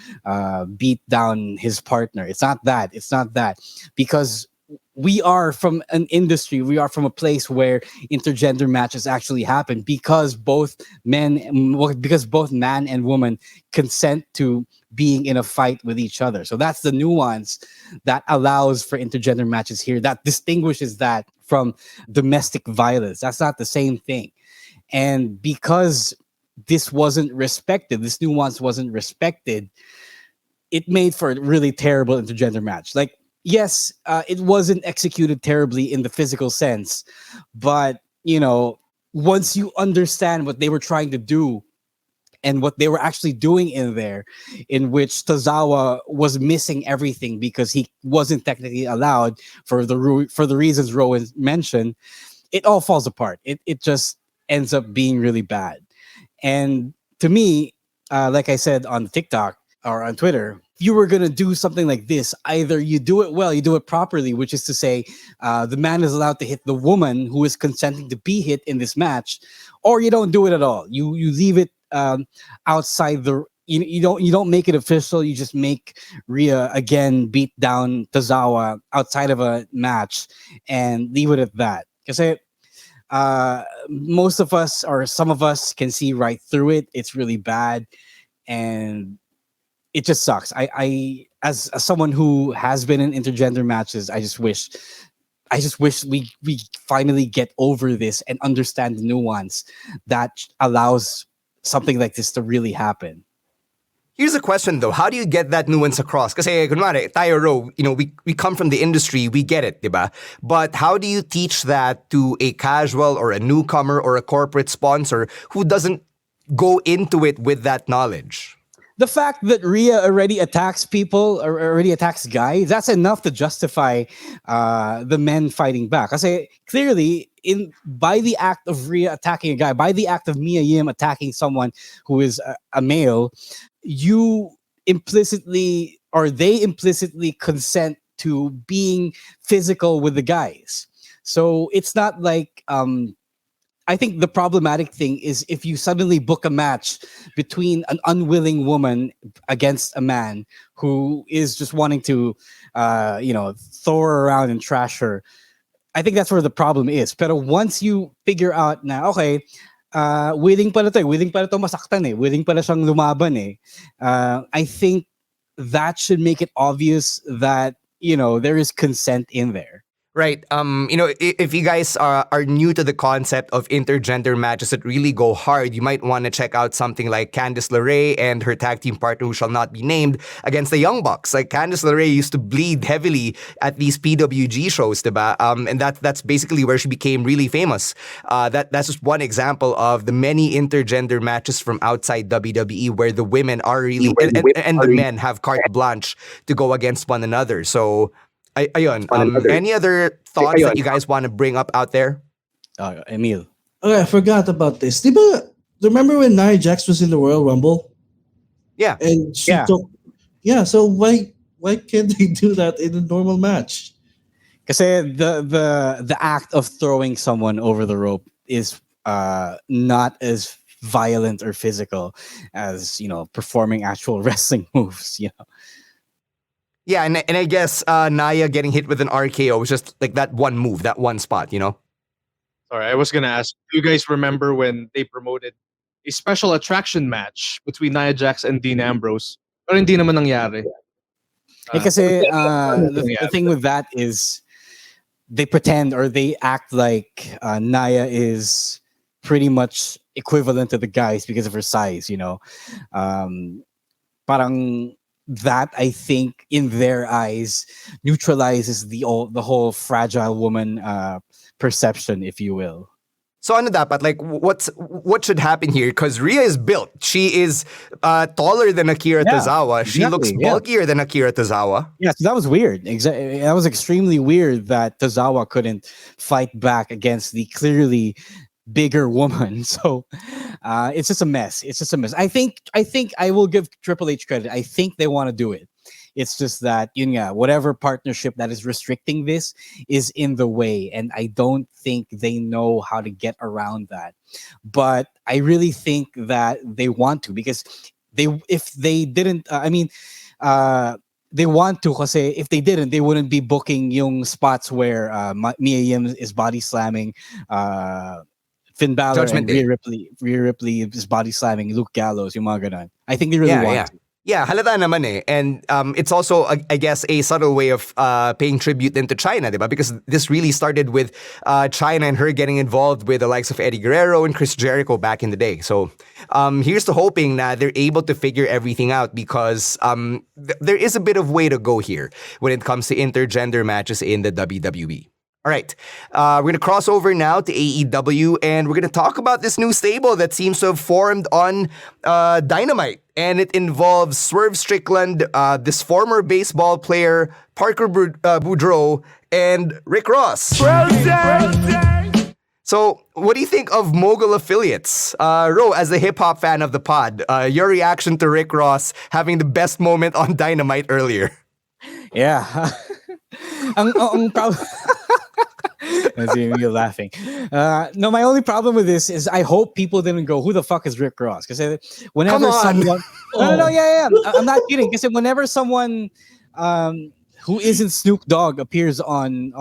beat down his partner. It's not that. It's not that. Because we are from an industry, we are from a place where intergender matches actually happen because both man and woman consent to being in a fight with each other. So that's the nuance that allows for intergender matches here, that distinguishes that from domestic violence. That's not the same thing. And because this wasn't respected, this nuance wasn't respected, it made for a really terrible intergender match. Like, yes, it wasn't executed terribly in the physical sense, but once you understand what they were trying to do and what they were actually doing in there, in which Tozawa was missing everything because he wasn't technically allowed for the reasons Rowan mentioned, it all falls apart. It just ends up being really bad. And to me, like I said on TikTok or on Twitter, if you were going to do something like this, either you do it well, you do it properly, which is to say the man is allowed to hit the woman who is consenting to be hit in this match, or you don't do it at all. You leave it outside the... You don't make it official. You just make Rhea again beat down Tozawa outside of a match and leave it at that. Because most of us, or some of us, can see right through it. It's really bad, and it just sucks. I as someone who has been in intergender matches, I just wish we finally get over this and understand the nuance that allows something like this to really happen. Here's a question though. How do you get that nuance across? Kasi kunwari, tayo Ro, we come from the industry, we get it, diba? But how do you teach that to a casual or a newcomer or a corporate sponsor who doesn't go into it with that knowledge? The fact that Rhea already attacks people, or already attacks guys, that's enough to justify the men fighting back. I say clearly, by the act of Rhea attacking a guy, by the act of Mia Yim attacking someone who is a male, you implicitly, or they implicitly, consent to being physical with the guys. So it's not like I think the problematic thing is if you suddenly book a match between an unwilling woman against a man who is just wanting to, throw her around and trash her. I think that's where the problem is. But once you figure out na, okay, willing pala to masaktan eh, willing pala siyang lumaban eh, I think that should make it obvious that, there is consent in there. Right. If you guys are new to the concept of intergender matches that really go hard, you might want to check out something like Candice LeRae and her tag team partner, who shall not be named, against the Young Bucks. Like, Candice LeRae used to bleed heavily at these PWG shows, diba? And that's basically where she became really famous. That's just one example of the many intergender matches from outside WWE where the women are really and the men have carte blanche to go against one another. So. Any other thoughts that you guys want to bring up out there? Emile. Okay, I forgot about this. Remember when Nia Jax was in the Royal Rumble? Yeah. And she took... Yeah, so why can't they do that in a normal match? Because the act of throwing someone over the rope is not as violent or physical as, performing actual wrestling moves, Yeah, and I guess Naya getting hit with an RKO was just like that one move, that one spot, Sorry, I was gonna ask, do you guys remember when they promoted a special attraction match between Nia Jax and Dean Ambrose? Pero hindi naman nangyari. Kasi the thing with that is they pretend, or they act like Naya is pretty much equivalent to the guys because of her size, parang that, I think, in their eyes, neutralizes the whole fragile woman perception, if you will. So ano dapat? Like, what should happen here? Because Rhea is built. She is taller than Akira Yeah, Tozawa. She looks exactly. Yeah. bulkier than Akira Tozawa. Yeah, so that was weird. That was extremely weird that Tozawa couldn't fight back against the clearly bigger woman. So it's just a mess. It's just a mess. I think I will give Triple H credit. I think they want to do it. It's just that whatever partnership that is restricting this is in the way, and I don't think they know how to get around that. But I really think that they want to, because if they didn't, they want to, kasi if they didn't, they wouldn't be booking yung spots where Mia Yim is body slamming Finn Balor, Judgment and Day. Rhea Ripley is body slamming Luke Gallows, yung mga ganon. I think they really want to. Yeah, halata naman eh. And it's also, I guess, a subtle way of paying tribute into China, diba? Because this really started with China and her getting involved with the likes of Eddie Guerrero and Chris Jericho back in the day. So here's to hoping that they're able to figure everything out, because there is a bit of way to go here when it comes to intergender matches in the WWE. All right, we're going to cross over now to AEW, and we're going to talk about this new stable that seems to have formed on Dynamite. And it involves Swerve Strickland, this former baseball player, Parker Boudreaux, and Rick Ross. So, what do you think of Mogul Affiliates? Ro, as the hip-hop fan of the pod, your reaction to Rick Ross having the best moment on Dynamite earlier. Yeah. ang problem... I see you laughing. No, my only problem with this is I hope people didn't go, who the fuck is Rick Ross? Because whenever someone... No, yeah. I'm not kidding. Because whenever someone who isn't Snoop Dogg appears on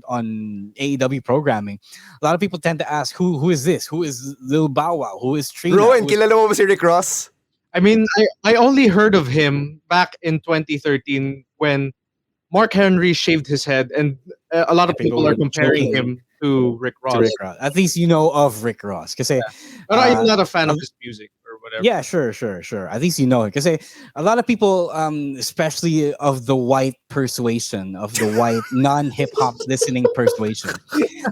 AEW programming, a lot of people tend to ask, who is this? Who is Lil Bow Wow? Who is Trina? Rowan, kilala mo ba si Rick Ross? I mean, I only heard of him back in 2013 when Mark Henry shaved his head, and a lot of people are comparing him to Rick Ross. At least you know of Rick Ross. Kasi, but I'm not a fan of his music or whatever. Yeah, sure. At least you know it. Because a lot of people, especially of the white persuasion, of the white non-hip-hop listening persuasion,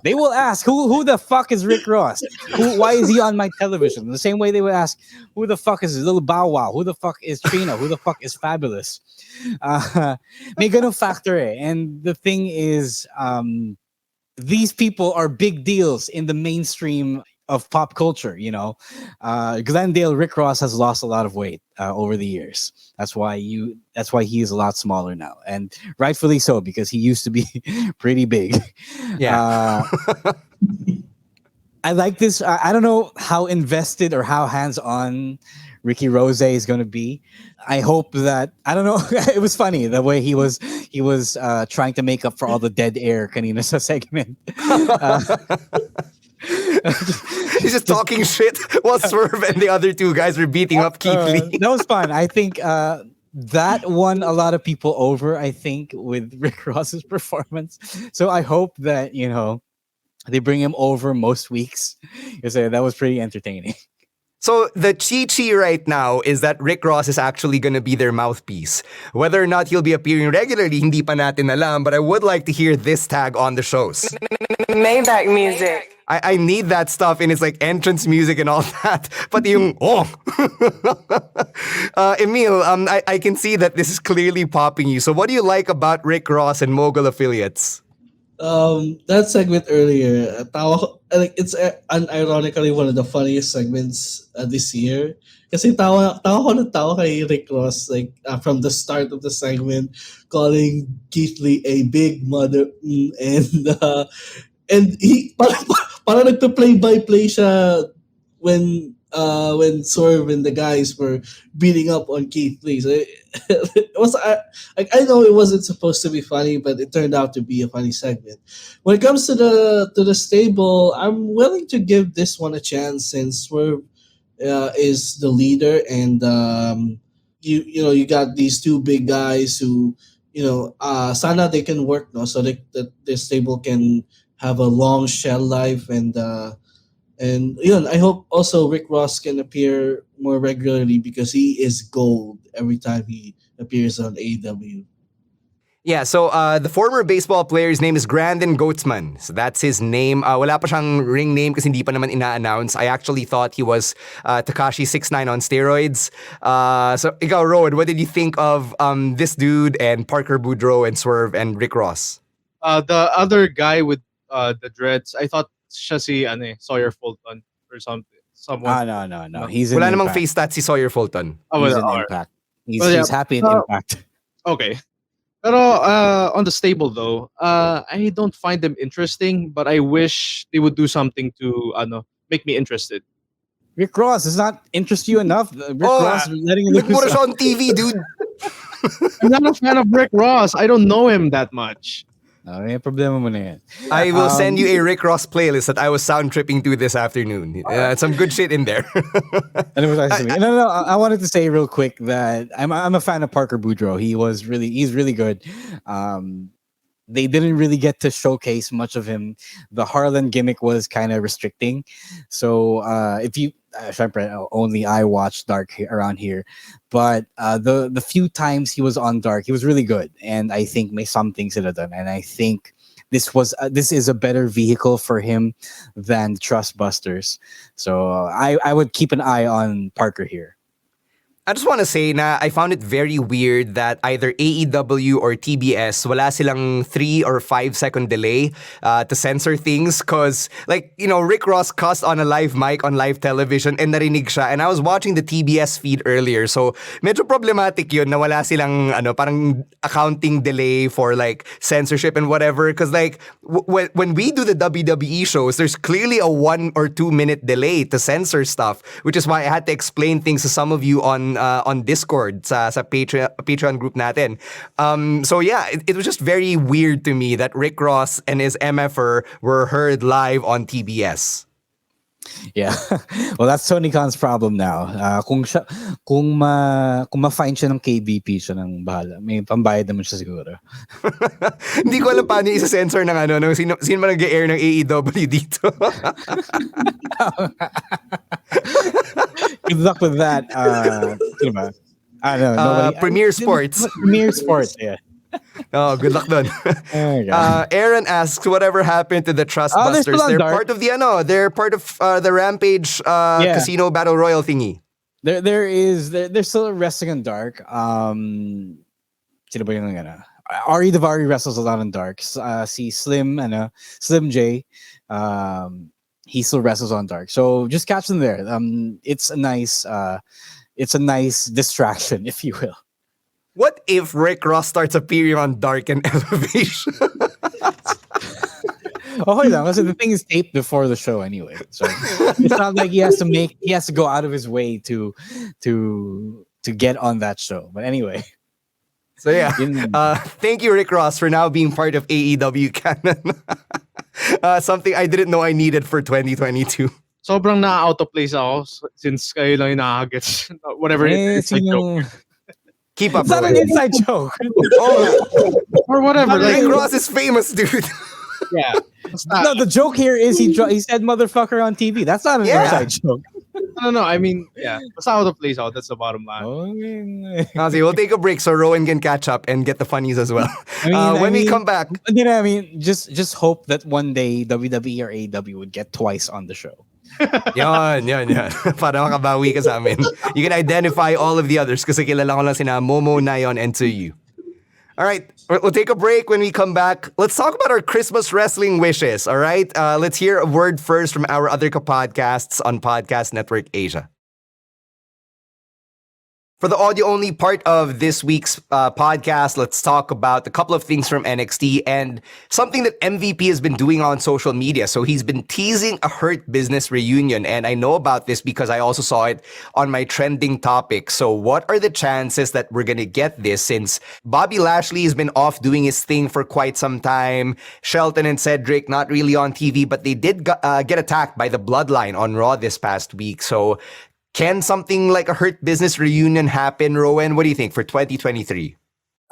they will ask, who the fuck is Rick Ross? Why is he on my television? The same way they would ask, who the fuck is Lil Bow Wow? Who the fuck is Trina? Who the fuck is Fabulous? May ganun factor eh. And the thing is, these people are big deals in the mainstream of pop culture, Glendale Rick Ross has lost a lot of weight over the years. That's why he is a lot smaller now, and rightfully so, because he used to be pretty big. Yeah. I like this. I don't know how invested or how hands-on Ricky Rose is going to be. I hope that, I don't know. It was funny the way he was trying to make up for all the dead air kanina sa segment. He's just talking shit while Swerve and the other two guys were beating up Keith Lee. That was fun. I think that won a lot of people over, I think, with Rick Ross's performance. So I hope that, they bring him over most weeks, because that was pretty entertaining. So the chi right now is that Rick Ross is actually going to be their mouthpiece. Whether or not he'll be appearing regularly, hindi pa natin alam, but I would like to hear this tag on the shows. Maybach music. I need that stuff in its like entrance music and all that. But yung Emile, I can see that this is clearly popping you. So what do you like about Rick Ross and Mogul Affiliates? That segment earlier, it's unironically one of the funniest segments this year. Kasi tawa kay Rick Ross, from the start of the segment, calling Keith Lee a big mother, and he para nagpa-play-by-play siya when Swerve and the guys were beating up on Keith Lee. So it was I know it wasn't supposed to be funny, but it turned out to be a funny segment. When it comes to the stable, I'm willing to give this one a chance since Swerve is the leader, and you got these two big guys who sana they can work no, so that the stable can have a long shell life, and I hope also Rick Ross can appear more regularly because he is gold every time he appears on AEW. Yeah, so the former baseball player's name is Grandin Goatsman. So that's his name. Wala pa siyang ring name kasi hindi pa naman ina-announce. I actually thought he was Tekashi 69 on steroids. So ikaw, Rowan, what did you think of this dude and Parker Boudreaux and Swerve and Rick Ross? The other guy with the dreads, I thought siya si Sawyer Fulton or something. Someone. No. He's in Wala namang Impact. face stat si Sawyer Fulton. He's in Impact. He's happy in Impact. Okay. Pero on the stable though, I don't find them interesting, but I wish they would do something to make me interested. Rick Ross does not interest you enough. Rick Ross letting you Nagmura siya on TV, dude. I'm not a fan of Rick Ross. I don't know him that much. May problema mo na yan. I will send you a Rick Ross playlist that I was sound tripping to this afternoon. Some good shit in there. No. I wanted to say real quick that I'm a fan of Parker Boudreaux. He's really good. They didn't really get to showcase much of him. The Harlan gimmick was kind of restricting. So if you, only I watch Dark around here, but the few times he was on Dark, he was really good. And I think may some things sila done. And I think this is a better vehicle for him than Trustbusters. So I would keep an eye on Parker here. I just want to say na I found it very weird that either AEW or TBS wala silang 3 or 5 second delay to censor things because Rick Ross cussed on a live mic on live television and narinig siya, and I was watching the TBS feed earlier, so medyo problematic yun na wala silang parang accounting delay for censorship and whatever, because when we do the WWE shows, there's clearly a 1 or 2 minute delay to censor stuff, which is why I had to explain things to some of you on Discord sa Patreon group natin. So yeah, it was just very weird to me that Rick Ross and his MFer were heard live on TBS. Yeah. Well, that's Tony Khan's problem now. Kung ma-fine siya ng KBP, siya ng bahala. May pambayad naman siya siguro. Hindi ko alam paano isa-censor ng sino man nag-air ng AEW dito. Good luck with that. I don't know. Premier Sports. Premier Sports, yeah. Oh, good luck dun. Aaron asks, whatever happened to the Trustbusters? They're part of they're part of the Rampage Casino Battle Royal thingy. They're still wrestling on Dark. Sino ba yung Ari Davari wrestles a lot on Dark. See Slim J. He still wrestles on Dark. So just catch them there. It's a nice distraction, if you will. What if Rick Ross starts appearing on Dark and Elevation? Okay lang, kasi the thing is taped before the show anyway. So it's not like he has to go out of his way to get on that show. But anyway. So yeah, thank you, Rick Ross, for now being part of AEW canon. Something I didn't know I needed for 2022. Sobrang na-out of place ako since kayo lang yung nakakagets. Whatever it is, joke. Keep up, it's not an inside joke. Or whatever. Rick Ross is famous, dude. Yeah. No, the joke here is he said motherfucker on TV. That's not an inside joke. No. I mean, yeah. It's out of place out. That's the bottom line. Honestly, we'll take a break so Rowan can catch up and get the funnies as well. When we come back. Just hope that one day WWE or AEW would get twice on the show. Yan. Para makabawi ka sa amin. You can identify all of the others kasi kilala ko lang sina Momo, Nayon, and Tsuyu. All right, we'll take a break. When we come back, let's talk about our Christmas wrestling wishes, all right? Let's hear a word first from our other podcasts on Podcast Network Asia. For the audio-only part of this week's podcast, let's talk about a couple of things from NXT and something that MVP has been doing on social media. So he's been teasing a Hurt Business reunion, and I know about this because I also saw it on my trending topic. So what are the chances that we're going to get this, since Bobby Lashley has been off doing his thing for quite some time? Shelton and Cedric not really on TV, but they did get attacked by the Bloodline on Raw this past week. So can something like a Hurt Business reunion happen, Rowan? What do you think for 2023?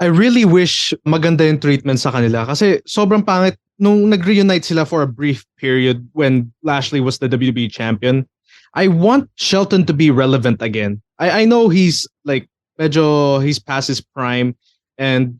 I really wish maganda yung treatment sa kanila kasi sobrang pangit nung nag-reunite sila for a brief period when Lashley was the WWE champion. I want Shelton to be relevant again. I know he's he's past his prime and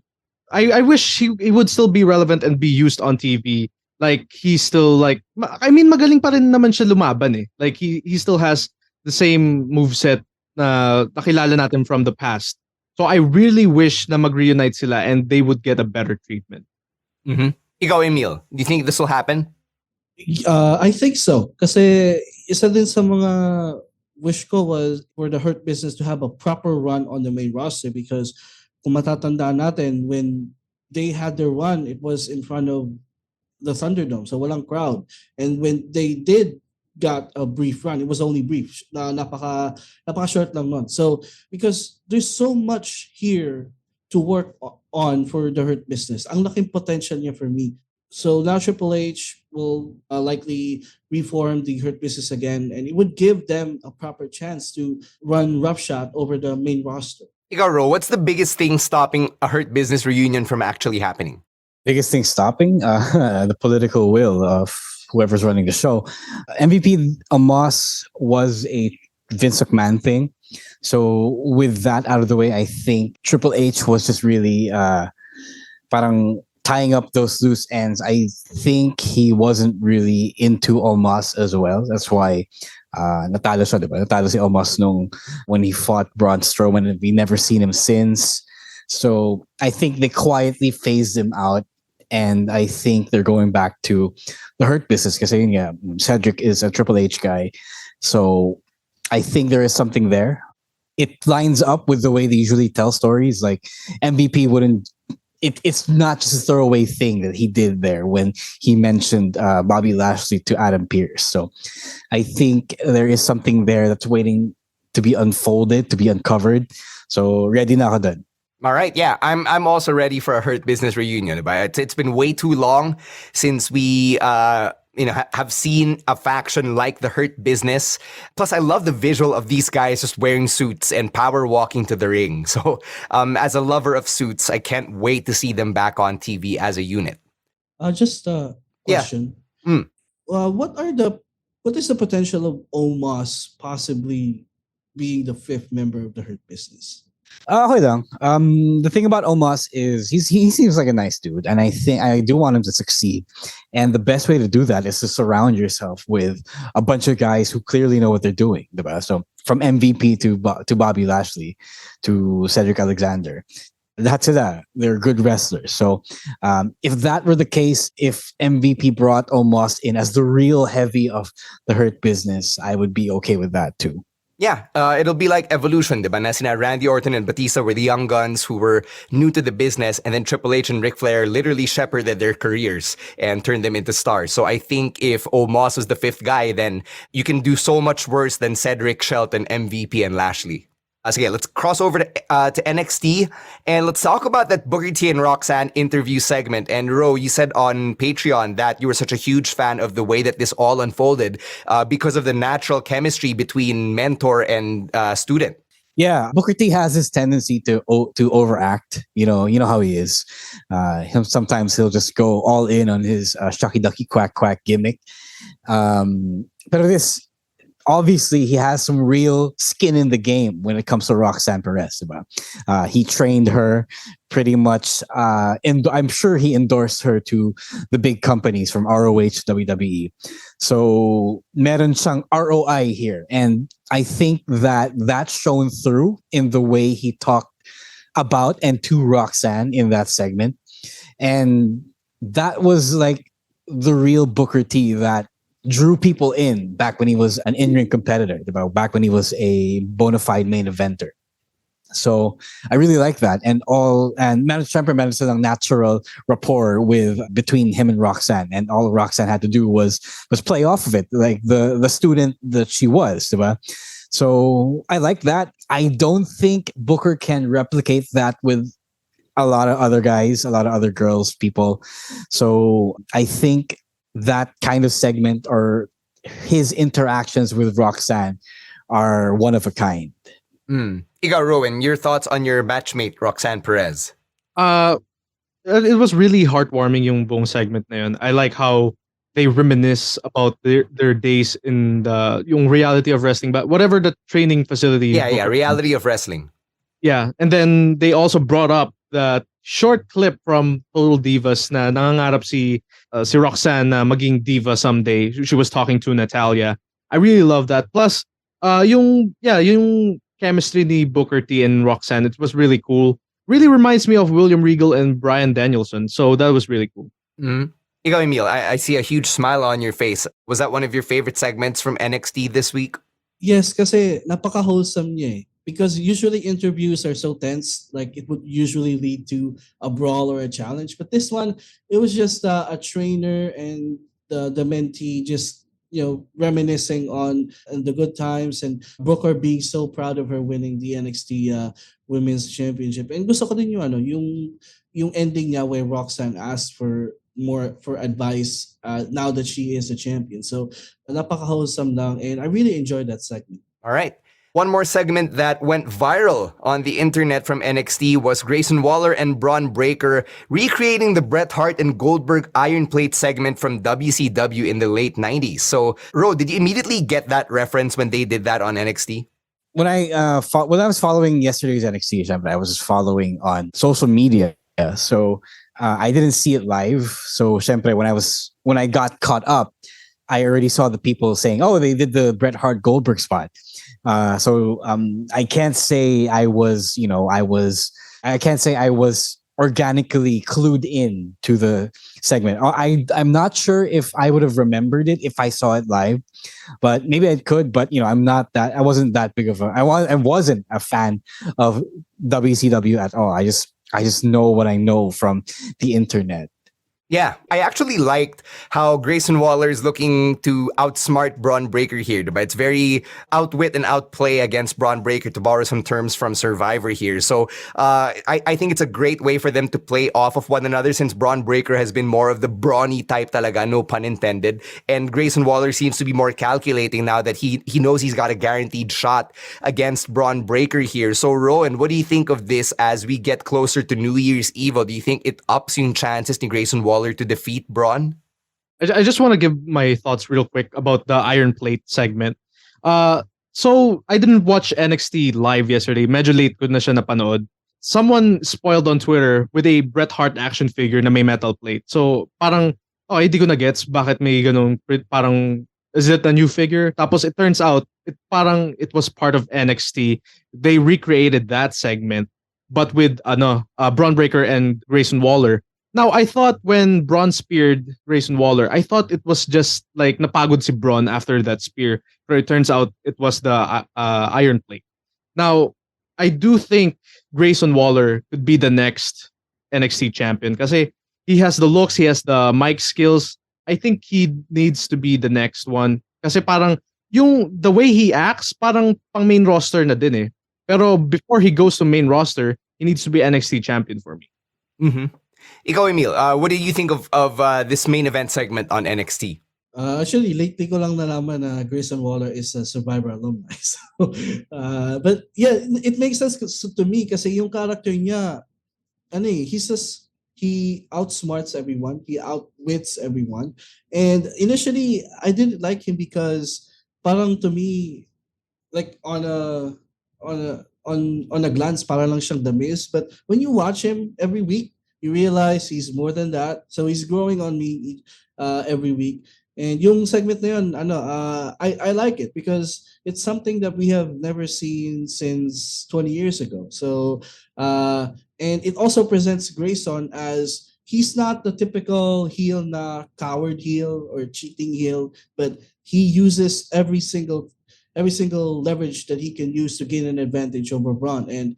I wish he would still be relevant and be used on TV. Like he's still like I mean magaling pa rin naman siya lumaban eh. Like he still has the same moveset na nakilala natin from the past. So I really wish na mag-reunite sila and they would get a better treatment. Mm-hmm. Ikaw, Emile, do you think this will happen? I think so. Kasi isa din sa mga wish ko was for the Hurt Business to have a proper run on the main roster because kung matatandaan natin, when they had their run, it was in front of the Thunderdome, so walang crowd. And when they did got a brief run, it was only brief. Napaka short lang nun. So because there's so much here to work on for the Hurt Business. Ang laking potential niya for me. So now Triple H will likely reform the Hurt Business again, and it would give them a proper chance to run roughshod over the main roster. Ikaw, Ro, what's the biggest thing stopping a Hurt Business reunion from actually happening? Biggest thing stopping the political will of whoever's running the show. MVP Amos was a Vince McMahon thing. So with that out of the way, I think Triple H was just really parang tying up those loose ends. I think he wasn't really into Omos as well. That's why natalo siya, diba? Natalo si Omos when he fought Braun Strowman, and we never seen him since. So I think they quietly phased him out, and I think they're going back to the Hurt Business because Cedric is a Triple H guy. So I think there is something there. It lines up with the way they usually tell stories. Like MVP wouldn't. It's not just a throwaway thing that he did there when he mentioned Bobby Lashley to Adam Pearce. So I think there is something there that's waiting to be unfolded, to be uncovered. So ready na ako dun. All right, yeah, I'm also ready for a Hurt Business reunion. But it's been way too long since we have seen a faction like the Hurt Business. Plus, I love the visual of these guys just wearing suits and power walking to the ring. So, as a lover of suits, I can't wait to see them back on TV as a unit. Just a question. Yeah. What is the potential of Omos possibly being the fifth member of the Hurt Business? Okay lang. The thing about Omos is he seems like a nice dude, and I think I do want him to succeed. And the best way to do that is to surround yourself with a bunch of guys who clearly know what they're doing. Diba? So from MVP to Bobby Lashley to Cedric Alexander, that's it. They're good wrestlers. So if that were the case, if MVP brought Omos in as the real heavy of the Hurt Business, I would be okay with that too. Yeah, it'll be like Evolution, diba? Na sina Randy Orton and Batista were the young guns who were new to the business, and then Triple H and Ric Flair literally shepherded their careers and turned them into stars. So I think if Omos was the fifth guy, then you can do so much worse than Cedric, Shelton, MVP, and Lashley. So yeah, let's cross over to NXT and let's talk about that Booker T and Roxanne interview segment. And Ro, you said on Patreon that you were such a huge fan of the way that this all unfolded because of the natural chemistry between mentor and student. Yeah, Booker T has this tendency to overact. You know how he is. Sometimes he'll just go all in on his shucky ducky quack quack gimmick. But this. Obviously, he has some real skin in the game when it comes to Roxanne Perez. He trained her pretty much, and I'm sure he endorsed her to the big companies from ROH to WWE. So, meron siyang ROI here. And I think that that's shown through in the way he talked about and to Roxanne in that segment. And that was like the real Booker T that drew people in back when he was an in-ring competitor, back when he was a bona fide main eventer. So I really like that. And syempre meron silang natural rapport between him and Roxanne. And all Roxanne had to do was play off of it, like the student that she was. Diba? So I like that. I don't think Booker can replicate that with a lot of other guys, a lot of other girls, people. So I think that kind of segment or his interactions with Roxanne are one of a kind. Ikaw, Rowan, your thoughts on your matchmate, Roxanne Perez? It was really heartwarming yung buong segment na yun. I like how they reminisce about their days in yung reality of wrestling, but whatever the training facility. Yeah, reality of wrestling. Yeah, and then they also brought up that short clip from Total Divas na nangangarap si Roxanne na maging diva someday. She was talking to Natalia. I really love that. Plus, yung chemistry ni Booker T and Roxanne, it was really cool. Really reminds me of William Regal and Bryan Danielson. So that was really cool. Mm-hmm. Ikaw, Emile, I see a huge smile on your face. Was that one of your favorite segments from NXT this week? Yes, kasi napaka-wholesome niya eh. Because usually interviews are so tense, like it would usually lead to a brawl or a challenge. But this one, it was just a trainer and the mentee just reminiscing on the good times, and Booker being so proud of her winning the NXT Women's Championship. And gusto ko din yung ending niya where Roxanne asked for more for advice now that she is a champion. So napaka-wholesome lang, and I really enjoyed that segment. All right. One more segment that went viral on the internet from NXT was Grayson Waller and Braun Breaker recreating the Bret Hart and Goldberg Iron Plate segment from WCW in the late 90s. So, Ro, did you immediately get that reference when they did that on NXT? When I was following yesterday's NXT, syempre, I was just following on social media. So I didn't see it live. So syempre, when I got caught up, I already saw the people saying, "Oh, they did the Bret Hart Goldberg spot." So I can't say I was organically clued in to the segment. I'm not sure if I would have remembered it if I saw it live, but maybe I could. But I wasn't that big of I wasn't a fan of WCW at all. I just know what I know from the internet. Yeah, I actually liked how Grayson Waller is looking to outsmart Braun Breaker here. But it's very outwit and outplay against Braun Breaker, to borrow some terms from Survivor here. So I think it's a great way for them to play off of one another, since Braun Breaker has been more of the brawny type talaga, no pun intended. And Grayson Waller seems to be more calculating now that he knows he's got a guaranteed shot against Braun Breaker here. So Rowan, what do you think of this as we get closer to New Year's Eve? Do you think it ups yung chances ni Grayson Waller to defeat Braun? I just want to give my thoughts real quick about the Iron Plate segment. So I didn't watch NXT live yesterday. Medyo late ko na siya napanood. Someone spoiled on Twitter with a Bret Hart action figure na may metal plate. So parang, hindi ko na gets bakit may ganun, parang, is it a new figure? Tapos it turns out, it was part of NXT. They recreated that segment, but with Braun Breaker and Grayson Waller. Now, I thought when Braun speared Grayson Waller, I thought it was just like napagod si Braun after that spear. But it turns out it was the Iron Plate. Now, I do think Grayson Waller could be the next NXT champion kasi he has the looks, he has the mic skills. I think he needs to be the next one. Kasi parang the way he acts, parang pang main roster na din eh. Pero before he goes to main roster, he needs to be NXT champion for me. Mm-hmm. Ikaw, Emile, what do you think of this main event segment on NXT? Actually, lately ko lang nalaman na Grayson Waller is a Survivor alumni. So, but yeah, it makes sense to me kasi yung character niya, he outsmarts everyone, he outwits everyone. And initially, I didn't like him because parang to me, like on a glance, parang lang siyang The Miz. But when you watch him every week, you realize he's more than that. So he's growing on me every week. And yung segment na yun, I like it because it's something that we have never seen since 20 years ago. So, and it also presents Grayson as he's not the typical heel na coward heel or cheating heel, but he uses every single leverage that he can use to gain an advantage over Braun. And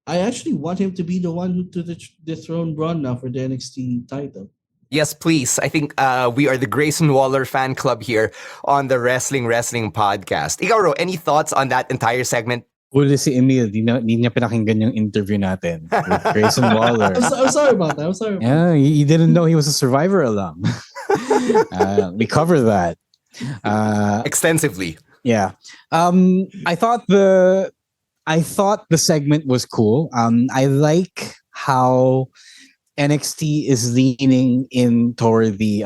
I actually want him to be the one who to dethrone Braun now for the NXT title. Yes, please. I think we are the Grayson Waller fan club here on the Wrestling Podcast. Ikaw, Ro, any thoughts on that entire segment? Huli si Emile, di niya pinakinggan yung interview natin with Grayson Waller. I'm sorry about that. Yeah, he didn't know he was a Survivor alum. We cover that extensively. Yeah. I thought the segment was cool. I like how NXT is leaning in toward the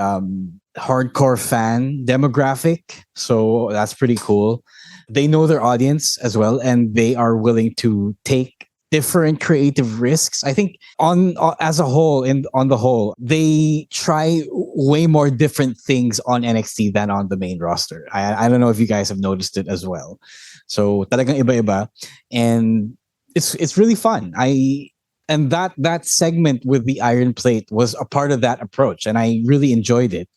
hardcore fan demographic. So that's pretty cool. They know their audience as well, and they are willing to take different creative risks. I think on as a whole, and on the whole, they try way more different things on NXT than on the main roster. I don't know if you guys have noticed it as well. So talagang iba-iba, and it's really fun. And that segment with the Iron Plate was a part of that approach, and I really enjoyed it.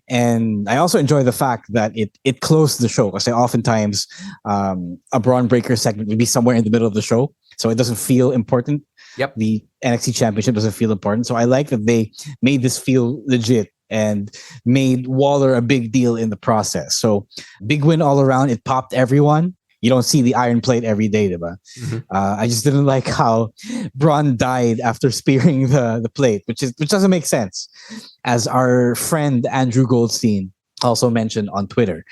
And I also enjoy the fact that it closed the show, because oftentimes a Braun Breaker segment would be somewhere in the middle of the show, so it doesn't feel important. Yep. The NXT Championship doesn't feel important, so I like that they made this feel legit and made Waller a big deal in the process. So big win all around. It popped everyone. You don't see the Iron Plate every day, diba? I just didn't like how Braun died after spearing the plate, which doesn't make sense. As our friend Andrew Goldstein also mentioned on Twitter,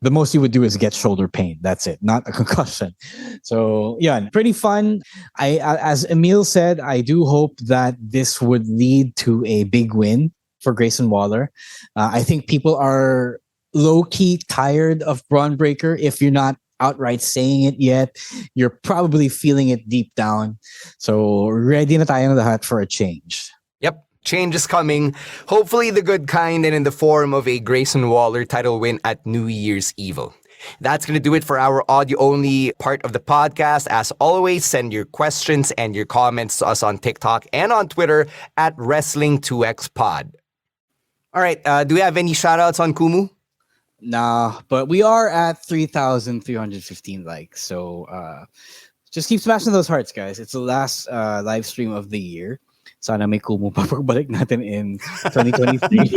the most you would do is get shoulder pain. That's it, not a concussion. So yeah, pretty fun. As Emile said, I do hope that this would lead to a big win for Grayson Waller. I think people are low-key tired of Braun Breaker. If you're not outright saying it yet, you're probably feeling it deep down. So ready na tayong lahat for a change. Yep. Change is coming. Hopefully the good kind, and in the form of a Grayson Waller title win at New Year's Evil. That's going to do it for our audio-only part of the podcast. As always, send your questions and your comments to us on TikTok and on Twitter at Wrestling2XPod. All right, do we have any shout-outs on Kumu? Nah, but we are at 3,315 likes. So just keep smashing those hearts, guys. It's the last live stream of the year. Sana may kumu pa pagbalik natin in 2023.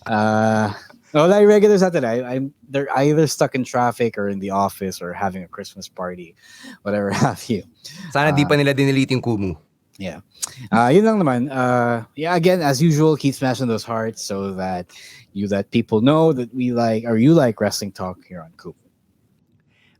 Wala yung regulars natin. They're either stuck in traffic or in the office or having a Christmas party, whatever have you. Sana di pa nila dinilit yung kumu. Yeah. Yun lang naman. Yeah, again, as usual, keep smashing those hearts so that you let people know that we like, or you like wrestling talk here on Coop.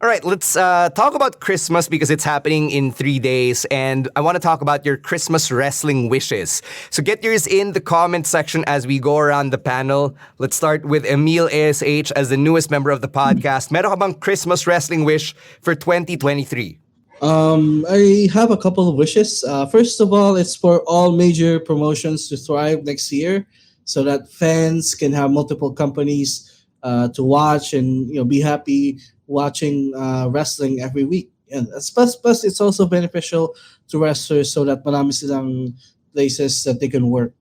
All right, let's talk about Christmas because it's happening in 3 days, and I want to talk about your Christmas wrestling wishes. So get yours in the comment section as we go around the panel. Let's start with Emile ASH as the newest member of the podcast. Meron ka bang Christmas wrestling wish for 2023? I have a couple of wishes. First of all, it's for all major promotions to thrive next year, so that fans can have multiple companies to watch and be happy watching wrestling every week. And plus, it's also beneficial to wrestlers so that marami silang places that they can work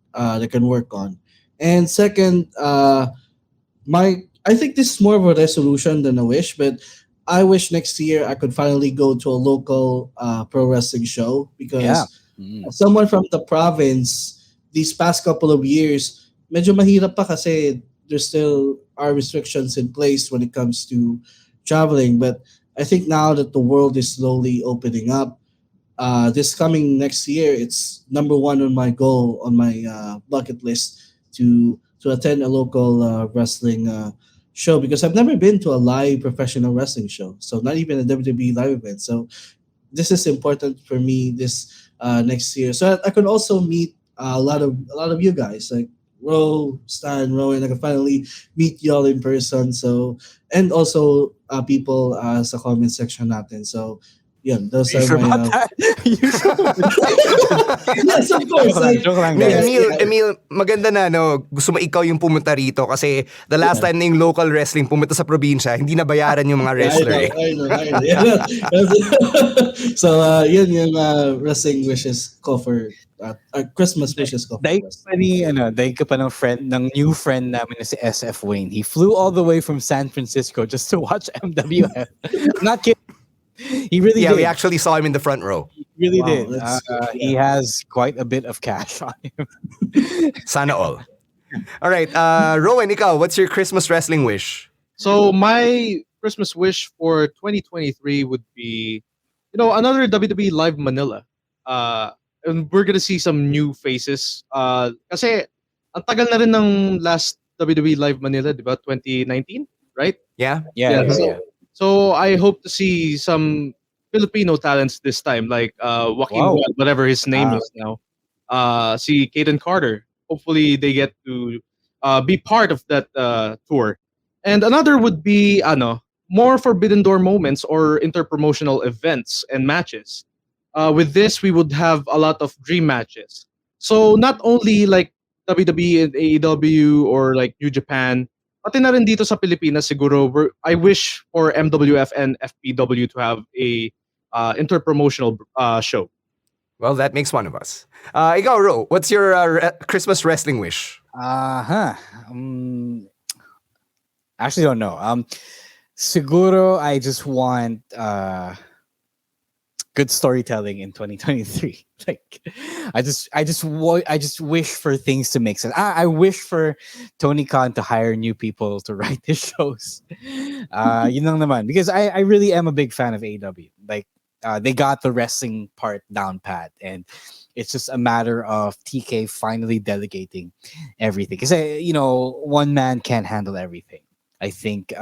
on. And second, I think this is more of a resolution than a wish, but I wish next year I could finally go to a local pro wrestling show, because someone from the province, these past couple of years, medyo mahirap pa kasi there still are restrictions in place when it comes to traveling. But I think now that the world is slowly opening up, this coming next year, it's number one on my goal, on my bucket list, to attend a local wrestling show, because I've never been to a live professional wrestling show, so not even a WWE live event. So this is important for me this next year, so I could also meet a lot of you guys, like Stan, Rowan. I can finally meet y'all in person. So, and also people sa comment section natin. So yeah, those are sure my. about that? You sure? Yes, of course. Joke lang, guys. Emile, maganda na, no? Gusto mo ikaw yung pumunta rito kasi the last time na yung local wrestling pumunta sa probinsya, hindi nabayaran yung mga wrestler. I know. Yeah. So, yun yung wrestling wishes ko for Christmas wishes ko. Daig ka pa ng new friend namin na si SF Wayne. He flew all the way from San Francisco just to watch MWF. I'm not kidding. He really did. We actually saw him in the front row. He really did. He has quite a bit of cash on him. Sana all. All right, Rowan, ikaw, what's your Christmas wrestling wish? So my Christmas wish for 2023 would be, another WWE Live Manila. And we're gonna see some new faces. Kasi ang tagal na rin ng last WWE Live Manila, di ba? 2019, right? Yeah. So I hope to see some Filipino talents this time, like Joaquin, whatever his name is now. See Kaden Carter. Hopefully they get to be part of that tour. And another would be more Forbidden Door moments or interpromotional events and matches. with this we would have a lot of dream matches. So not only like WWE and AEW or like New Japan, pati na rin dito sa Pilipinas siguro, I wish for MWF and FPW to have a interpromotional show. Well, that makes one of us. Ikaw, Ro, what's your Christmas wrestling wish? Actually don't know. Siguro I just want good storytelling in 2023. Like I just wish for things to make sense. I wish for Tony Khan to hire new people to write his shows. Yun lang naman, because I really am a big fan of AEW. Like they got the wrestling part down pat, and it's just a matter of TK finally delegating everything. Because one man can't handle everything. I think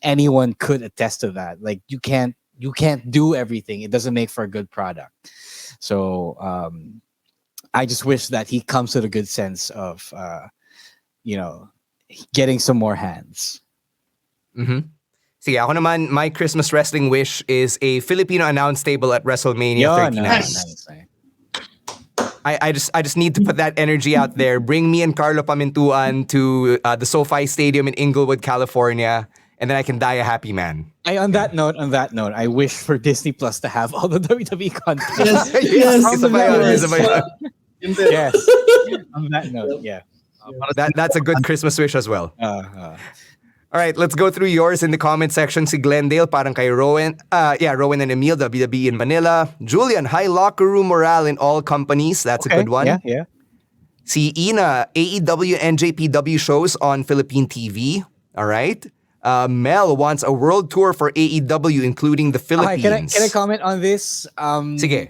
anyone could attest to that. Like you can't do everything. It doesn't make for a good product. So I just wish that he comes to the good sense of getting some more hands. Mm-hmm. Sige, ako naman, my Christmas wrestling wish is a Filipino announce table at WrestleMania 39. Nice. I just need to put that energy out there. Bring me and Carlo Pamintuan to the SoFi Stadium in Inglewood, California, and then I can die a happy man. On that note, I wish for Disney Plus to have all the WWE content. Yes. Yes. On that note, yeah. That's a good Christmas wish as well. All right, let's go through yours in the comment section. Si Glendale, parang kay Rowen. Rowen and Emile, WWE in Manila. Julian, high locker room morale in all companies. That's a good one. Yeah. Si Ina, AEW and JPW shows on Philippine TV. All right. Mel wants a world tour for AEW, including the Philippines. Can I comment on this? Sige.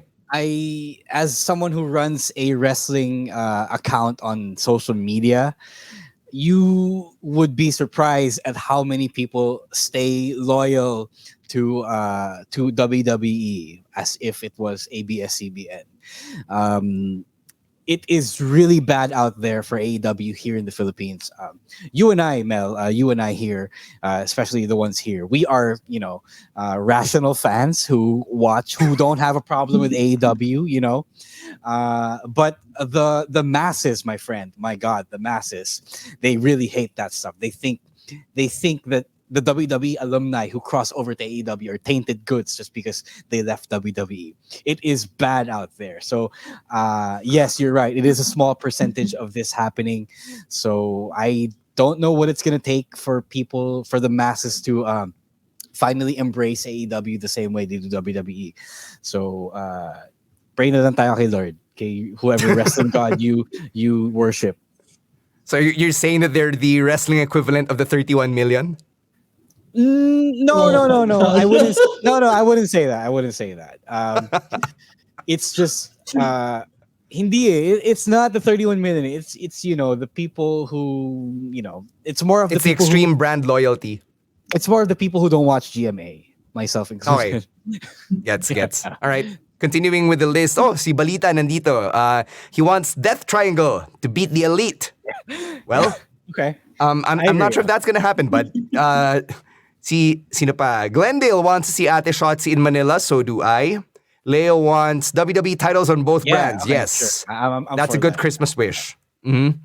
As someone who runs a wrestling account on social media, you would be surprised at how many people stay loyal to WWE as if it was ABS-CBN. It is really bad out there for AEW here in the Philippines. You and I, Mel, you and I here, especially the ones here, we are, rational fans who don't have a problem with AEW, but the masses, my friend, my God, the masses, they really hate that stuff. They think that the WWE alumni who cross over to AEW are tainted goods just because they left WWE. It is bad out there. So, yes, you're right. It is a small percentage of this happening. So I don't know what it's going to take for the masses to finally embrace AEW the same way they do WWE. So, pray na lang tayo kay Lord, kay whoever wrestling god you worship. So you're saying that they're the wrestling equivalent of the 31 million? No. I wouldn't. No, I wouldn't say that. It's just hindi. It's not the 31 million. It's the people who It's more of the it's the people extreme brand loyalty. It's more of the people who don't watch GMA, myself included. Okay. Gets. All right. Continuing with the list. Oh, si Balita nandito. He wants Death Triangle to beat the Elite. Well, okay. I'm not sure if that's gonna happen, but sino pa? Glendale wants to see Ate Shotzi in Manila, so do I. Leo wants WWE titles on both brands. Okay, yes. Sure. I'm that's a good that. Christmas wish. Mm-hmm.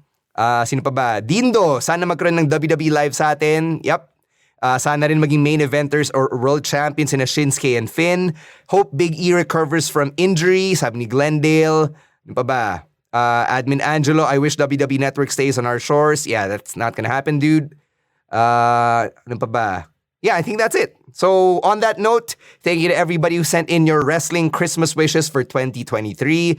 Sino pa ba? Dindo, sana magkaroon ng WWE live sa atin. Yep. Sana rin maging main eventers or world champions in Shinsuke and Finn. Hope Big E recovers from injury. Sabi ni Glendale. Ano pa ba? Admin Angelo, I wish WWE Network stays on our shores. Yeah, that's not gonna happen, dude. Ano pa ba? Yeah, I think that's it. So on that note, thank you to everybody who sent in your wrestling Christmas wishes for 2023.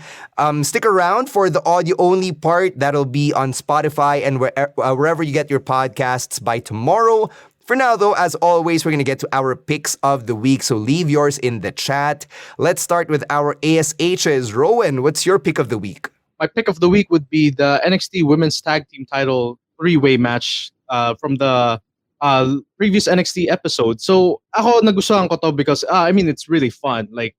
Stick around for the audio-only part. That'll be on Spotify and wherever you get your podcasts by tomorrow. For now, though, as always, we're going to get to our picks of the week, so leave yours in the chat. Let's start with our ASHs. Rowen, what's your pick of the week? My pick of the week would be the NXT Women's Tag Team Title three-way match from the previous NXT episode. So, ako nagustuhan ko to because, it's really fun. Like,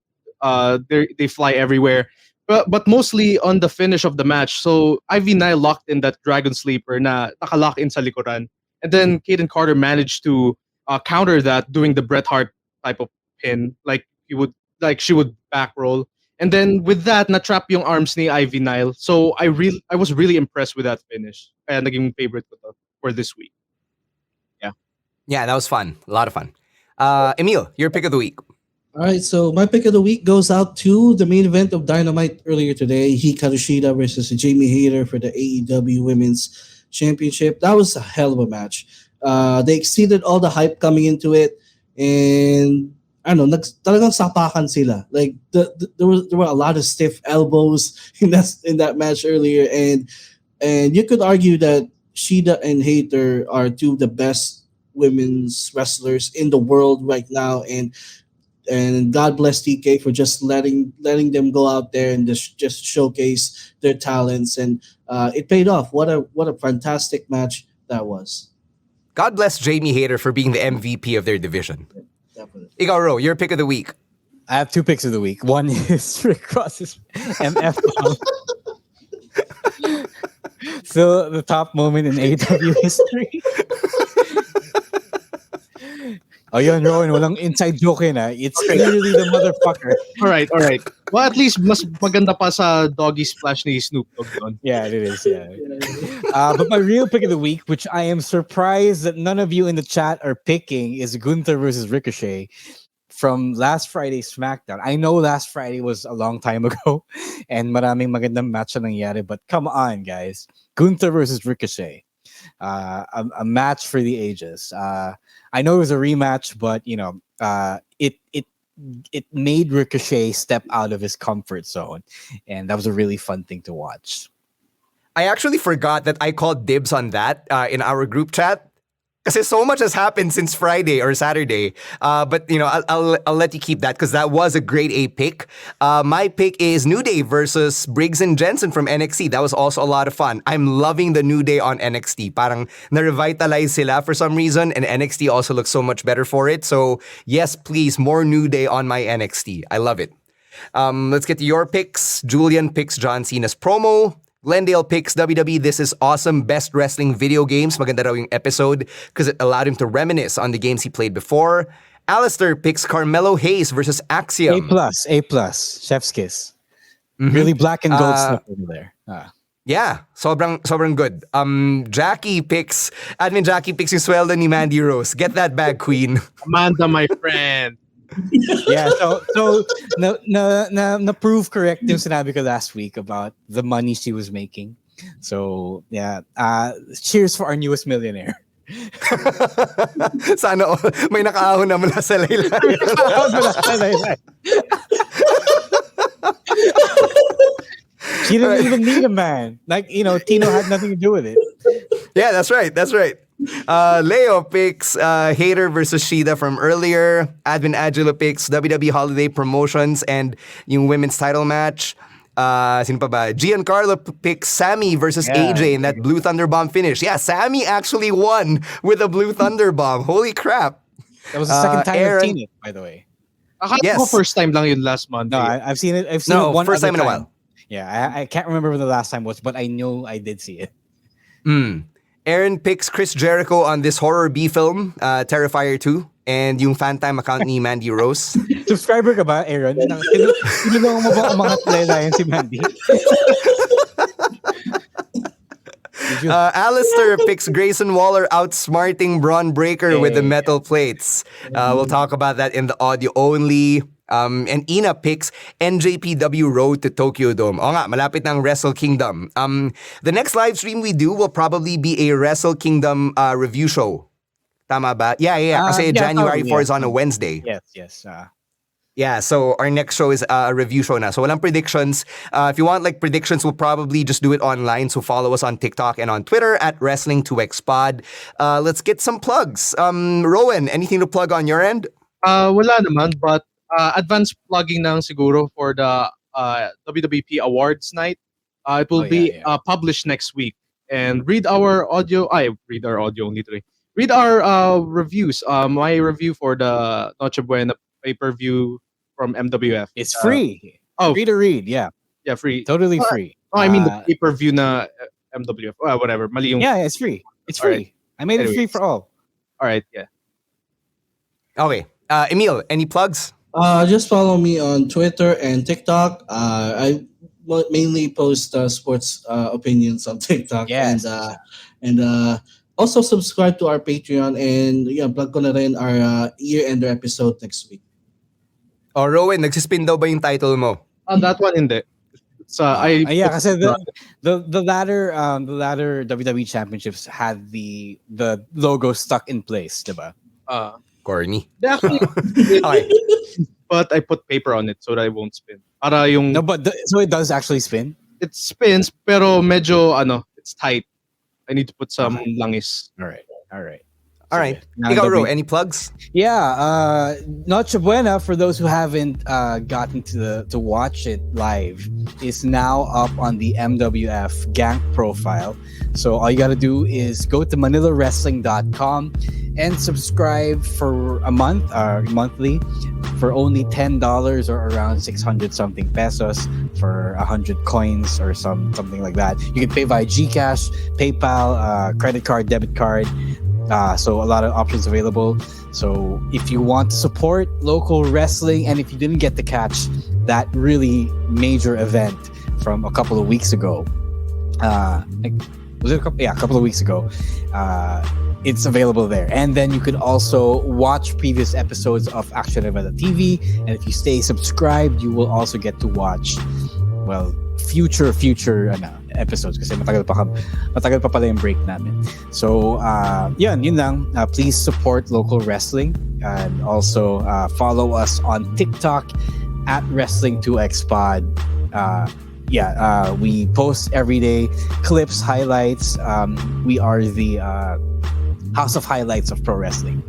they fly everywhere. But mostly on the finish of the match. So, Ivy Nile locked in that Dragon Sleeper na nakalock in sa likuran. And then Kaden Carter managed to counter that doing the Bret Hart type of pin. Like he would like she would back roll. And then with that, na-trap yung arms ni Ivy Nile. So I was really impressed with that finish. Kaya naging favorite ko to for this week. Yeah. Yeah, that was fun. A lot of fun. Emile, your pick of the week. All right, so my pick of the week goes out to the main event of Dynamite earlier today: Hikaru Shida versus Jamie Hayter for the AEW Women's Championship. That was a hell of a match. They exceeded all the hype coming into it, and I don't know, talagang sapakan sila. Like there were a lot of stiff elbows in that match earlier, and you could argue that Shida and Hayter are two of the best women's wrestlers in the world right now, and God bless TK for just letting them go out there and just showcase their talents, and it paid off. What a fantastic match that was. God bless Jamie Hayter for being the MVP of their division. Definitely. Ikaw, Ro, your pick of the week. I have 2 picks of the week. One is Rick Ross's MF bomb. So the top moment in AEW history. Oh, yun, Rowan, walang inside joke yun, ha? It's clearly the motherfucker. All right. Well, at least mas maganda pa sa doggy splash ni Snoop Dogg doon. Yeah, it is, yeah. But my real pick of the week, which I am surprised that none of you in the chat are picking, is Gunther versus Ricochet from last Friday's SmackDown. I know last Friday was a long time ago and maraming magandang match na nangyari, but come on, guys. Gunther versus Ricochet. A match for the ages. I know it was a rematch, but it made Ricochet step out of his comfort zone, and that was a really fun thing to watch. I actually forgot that I called dibs on that in our group chat. Because so much has happened since Friday or Saturday. But, I'll let you keep that because that was a grade A pick. My pick is New Day versus Briggs and Jensen from NXT. That was also a lot of fun. I'm loving the New Day on NXT. Parang na-revitalize sila for some reason, and NXT also looks so much better for it. So, yes, please, more New Day on my NXT. I love it. Let's get to your picks. Julian picks John Cena's promo. Glendale picks WWE This Is Awesome Best Wrestling Video Games. Maganda raw yung episode because it allowed him to reminisce on the games he played before. Alistair picks Carmelo Hayes versus Axiom. A+. Chef's kiss. Mm-hmm. Really black and gold stuff over there. Yeah, sobrang good. Jackie picks yung sweldo ni Mandy Rose. Get that bag, queen. Amanda, my friend. Yeah, so na prove correct yung sinabi ko last week about the money she was making. So yeah, cheers for our newest millionaire. Sana may nakaahon na mula sa laylayan. She didn't even need a man. Like, Tino had nothing to do with it. Yeah, that's right. Leo picks Hayter versus Shida from earlier. Advin Agilo picks WWE Holiday Promotions and yung women's title match. Sino pa ba? Giancarlo picks Sammy versus AJ in that Blue Thunder Bomb finish. Yeah, Sammy actually won with a Blue Thunder Bomb. Holy crap. That was the second time I've seen it, by the way. Akala ko first time lang yun last Monday. No, I've seen it. I've seen it one first other time in a while. Yeah, I can't remember when the last time was, but I know I did see it. Aaron picks Chris Jericho on this horror B film, Terrifier 2, and yung fan time account ni Mandy Rose. Subscriber ka ba, Aaron? Tinulungan mo ba umangat laylayan si Mandy? Alistair picks Grayson Waller outsmarting Braun Breaker with the metal plates. We'll talk about that in the audio only. And Ina picks NJPW Road to Tokyo Dome. O nga, malapit ng Wrestle Kingdom. The next live stream we do will probably be a Wrestle Kingdom review show. Tama ba? Yeah. Kasi January 4 is on a Wednesday. Yes. Yeah, so our next show is a review show na. So walang predictions. If you want predictions, we'll probably just do it online. So follow us on TikTok and on Twitter at Wrestling2XPod. Let's get some plugs. Rowan, anything to plug on your end? Wala naman, but advanced plugging lang siguro for the WWP Awards night. It will be published next week. And read our audio. Read our audio only today. Read our reviews. My review for the Noche Buena pay-per-view from MWF. It's free. Free to read, yeah. Yeah, free. Totally free. I mean the pay-per-view na MWF. Whatever. Mali yung... Yeah, it's free. It's free. Right. I made it free for all. All right, yeah. Okay. Emile, any plugs? Just follow me on Twitter and TikTok. I mainly post sports opinions on TikTok, Yes. and also subscribe to our Patreon, and yeah, plug ko na rin our year-ender episode next week. Oh, Rowan, nagsispin daw ba yung title mo? That one hindi. Yeah, kasi the latter WWE championships had the logo stuck in place, diba? Corny. Actually, Okay. but I put paper on it so that it won't spin. Para yung No, but so it does actually spin. it spins pero medyo it's tight. I need to put some langis. All right. All right. Now Ikaw, that Ro, we- any plugs? Yeah, Noche Buena, for those who haven't gotten to watch it live, is now up on the MWF Gank profile. So all you gotta do is go to ManilaWrestling.com and subscribe for a month, monthly, for only $10 or around 600 something pesos for 100 coins or something like that. You can pay via GCash, PayPal, credit card, debit card. So a lot of options available. So if you want to support local wrestling, and if you didn't get to catch that really major event from a couple of weeks ago, was it a couple of weeks ago, it's available there. And then you could also watch previous episodes of Action Revela TV. And if you stay subscribed, you will also get to watch, well, future episodes kasi matagal pa pala yung break namin. So yun lang. Please support local wrestling, and also follow us on TikTok at Wrestling2XPod. We post everyday clips, highlights. We are the house of highlights of pro wrestling.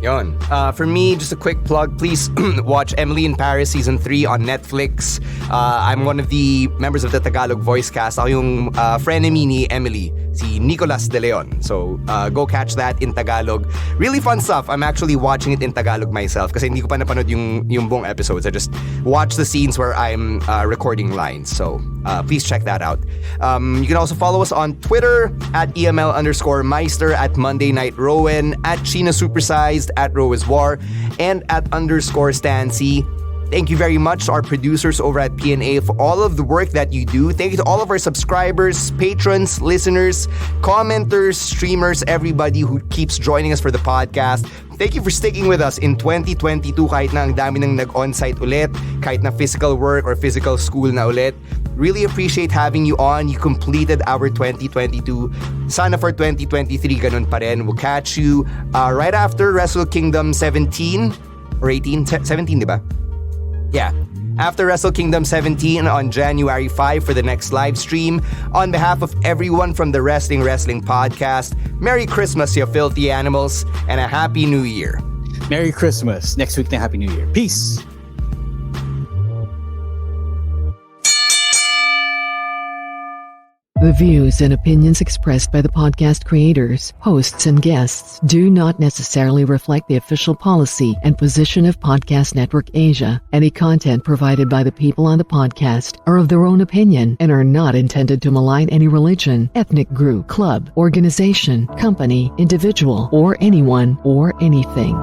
Yon. For me, just a quick plug. Please watch Emily in Paris Season 3 on Netflix. I'm one of the members of the Tagalog voice cast. Ako yung frenemy ni Emily, si Nicolas De Leon. So, go catch that in Tagalog. Really fun stuff. I'm actually watching it in Tagalog myself kasi hindi ko pa napanood yung buong episodes. I just watch the scenes where I'm recording lines. So, please check that out. You can also follow us on Twitter at EML_Meister, at Monday Night Rowan, at Cena Supersized, at Rowas War, and at _Stancy. Thank you very much to our producers over at PNA for all of the work that you do. Thank you to all of our subscribers, patrons, listeners, commenters, streamers, everybody who keeps joining us for the podcast. Thank you for sticking with us in 2022 kahit na ang dami nang nag-onsite ulit, kahit na physical work or physical school na ulit. Really appreciate having you on. You completed our 2022. Sana for 2023 ganun pa rin. We'll catch you right after Wrestle Kingdom 17 or 18? 17, di ba? Yeah. After Wrestle Kingdom 17 on January 5 for the next live stream. On behalf of everyone from the Wrestling Podcast, Merry Christmas, you filthy animals, and a Happy New Year. Merry Christmas. Next week na Happy New Year. Peace. The views and opinions expressed by the podcast creators, hosts, and guests do not necessarily reflect the official policy and position of Podcast Network Asia. Any content provided by the people on the podcast are of their own opinion and are not intended to malign any religion, ethnic group, club, organization, company, individual, or anyone or anything.